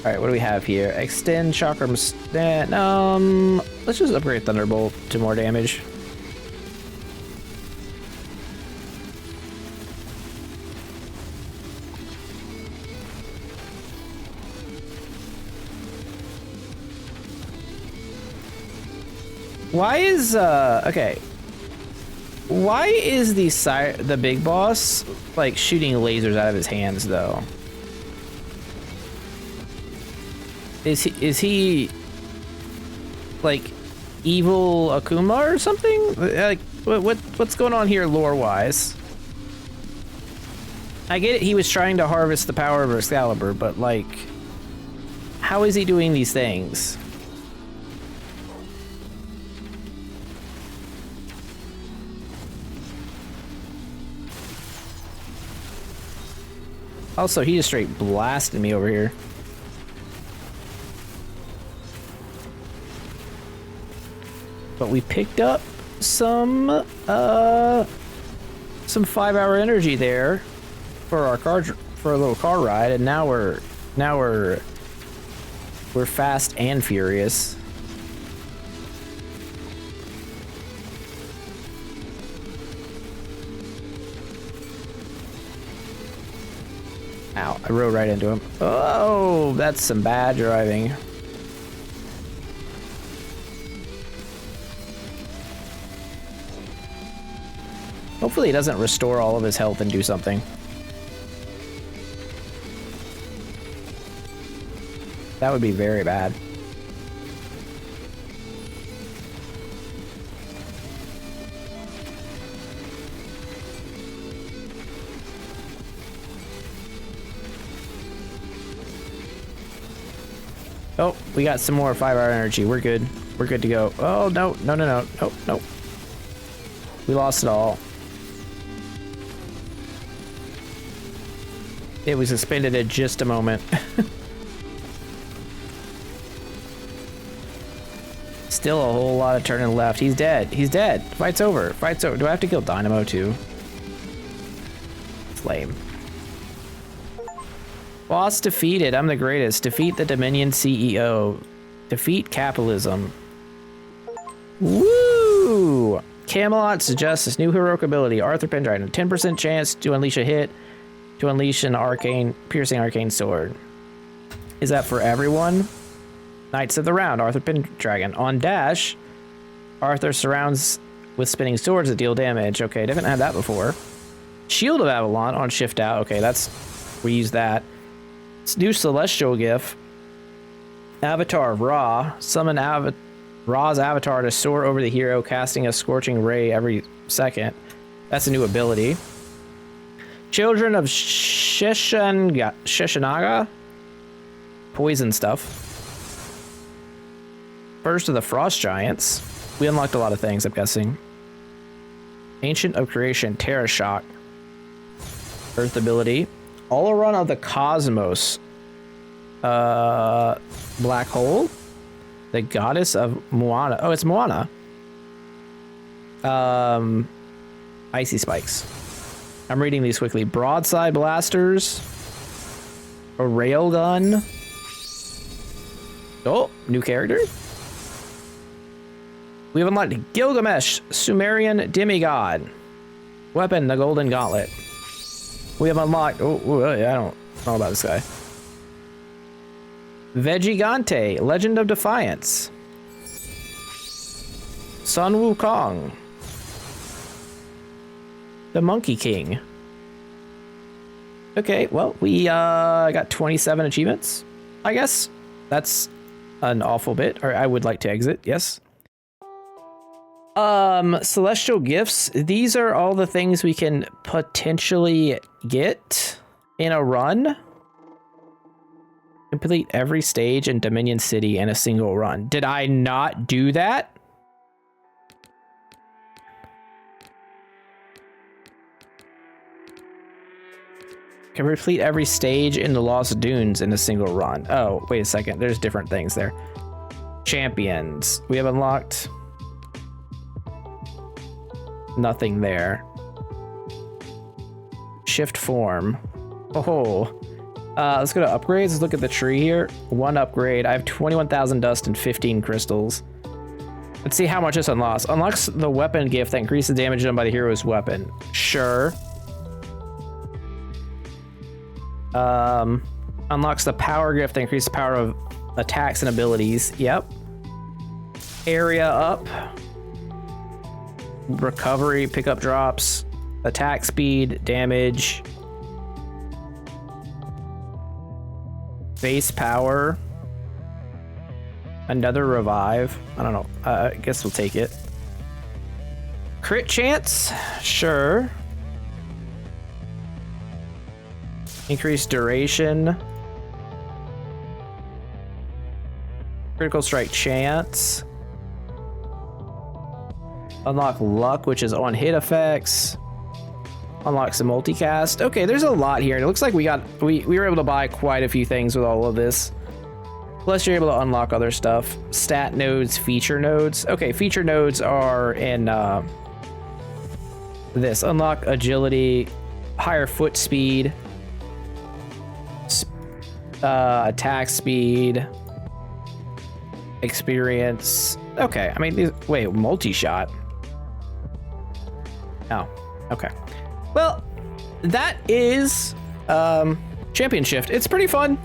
Alright, what do we have here? Extend Chakram. Let's just upgrade Thunderbolt to more damage. Why is okay? Why is the big boss like shooting lasers out of his hands though? Is he like evil Akuma or something? Like what's going on here lore wise? I get it, he was trying to harvest the power of Excalibur, but like, how is he doing these things? Also, he just straight blasted me over here. But we picked up some 5-hour energy there for our for a little car ride, and now we're fast and furious. Ow, I rode right into him. Oh, that's some bad driving. Hopefully he doesn't restore all of his health and do something. That would be very bad. Oh, we got some more 5-hour energy. We're good. We're good to go. Oh, no, no, no, no, no, no. We lost it all. It was suspended at just a moment. Still a whole lot of turning left. He's dead. He's dead. Fight's over. Fight's over. Do I have to kill Dynamo too? It's lame. Boss defeated. I'm the greatest. Defeat the Dominion CEO. Defeat capitalism. Woo! Camelot suggests this new heroic ability. Arthur Pendragon. 10% chance to unleash a hit. To unleash an arcane, piercing arcane sword. Is that for everyone? Knights of the Round. Arthur Pendragon. On dash, Arthur surrounds with spinning swords that deal damage. Okay, didn't have that before. Shield of Avalon on shift out. Okay, we use that. New celestial gift. Avatar of Ra. Summon Ra's avatar to soar over the hero, casting a scorching ray every second. That's a new ability. Children of Sheshanaga. Poison stuff. First of the Frost Giants. We unlocked a lot of things, I'm guessing. Ancient of Creation. Terra Shock. Earth ability. All-Around of the Cosmos. Black Hole. The Goddess of Moana. Oh, it's Moana. Icy Spikes. I'm reading these quickly. Broadside Blasters. A Railgun. Oh, new character. We have unlocked Gilgamesh, Sumerian demigod. Weapon, the Golden Gauntlet. We have unlocked... Oh, I don't know about this guy. Vegigante, Legend of Defiance. Sun Wukong. The Monkey King. Okay, well, we got 27 achievements, I guess. That's an awful bit. Or I would like to exit, yes. Celestial gifts. These are all the things we can potentially get in a run. Complete every stage in Dominion City in a single run. Did I not do that? Can complete every stage in the Lost Dunes in a single run. Oh, wait a second. There's different things there. Champions. We have unlocked... nothing there. Shift form. Oh, let's go to upgrades. Let's look at the tree here. One upgrade. I have 21,000 dust and 15 crystals. Let's see how much this unlocks. Unlocks the weapon gift that increases damage done by the hero's weapon. Sure. Unlocks the power gift that increases the power of attacks and abilities. Yep. Area up. Recovery, pickup drops, attack speed, damage, base power, another revive. I don't know. I guess we'll take it. Crit chance, sure. Increased duration. Critical strike chance. Unlock luck, which is on hit effects. Unlock some multicast. Okay, there's a lot here. It looks like we were able to buy quite a few things with all of this. Plus, you're able to unlock other stuff. Stat nodes, feature nodes. Okay, feature nodes are in this. Unlock agility, higher foot speed, attack speed, experience. Okay, I mean, wait, multi-shot. Oh, okay. Well, that is Champion Shift. It's pretty fun.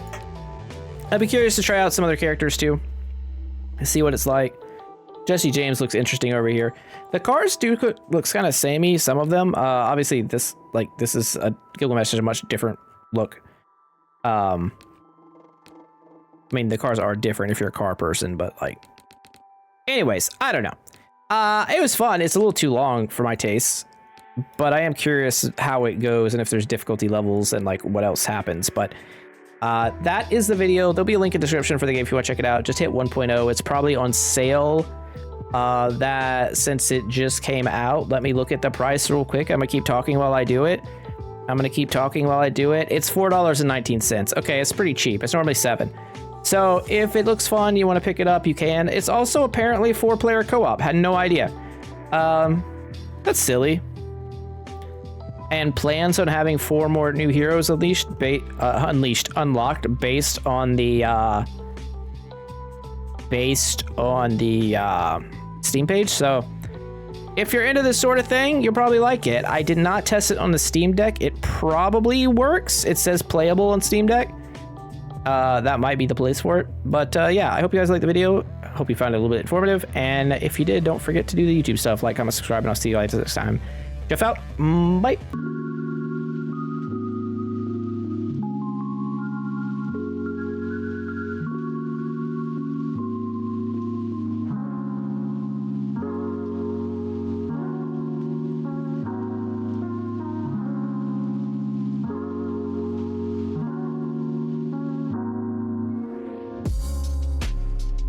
I'd be curious to try out some other characters too. See what it's like. Jesse James looks interesting over here. The cars do looks kind of samey, some of them. Obviously this is a Gilgamesh is a much different look. I mean, the cars are different if you're a car person, but like, anyways, I don't know. It was fun. It's a little too long for my tastes, but I am curious how it goes and if there's difficulty levels and like what else happens. But that is the video. There'll be a link in the description for the game if you want to check it out. Just hit 1.0. It's probably on sale. That since it just came out, let me look at the price real quick. I'm gonna keep talking while I do it. It's $4.19. Okay, it's pretty cheap. It's normally $7. So if it looks fun, you want to pick it up, you can. It's also apparently 4-player co-op. Had no idea. That's silly. And plans on having 4 more new heroes unlocked based on the Steam page. So if you're into this sort of thing, you'll probably like it. I did not test it on the Steam Deck. It probably works. It says playable on Steam Deck. That might be the place for it. But yeah, I hope you guys liked the video. I hope you found it a little bit informative. And if you did, don't forget to do the YouTube stuff, like, comment, subscribe, and I'll see you guys next time. Jeff out. Bye.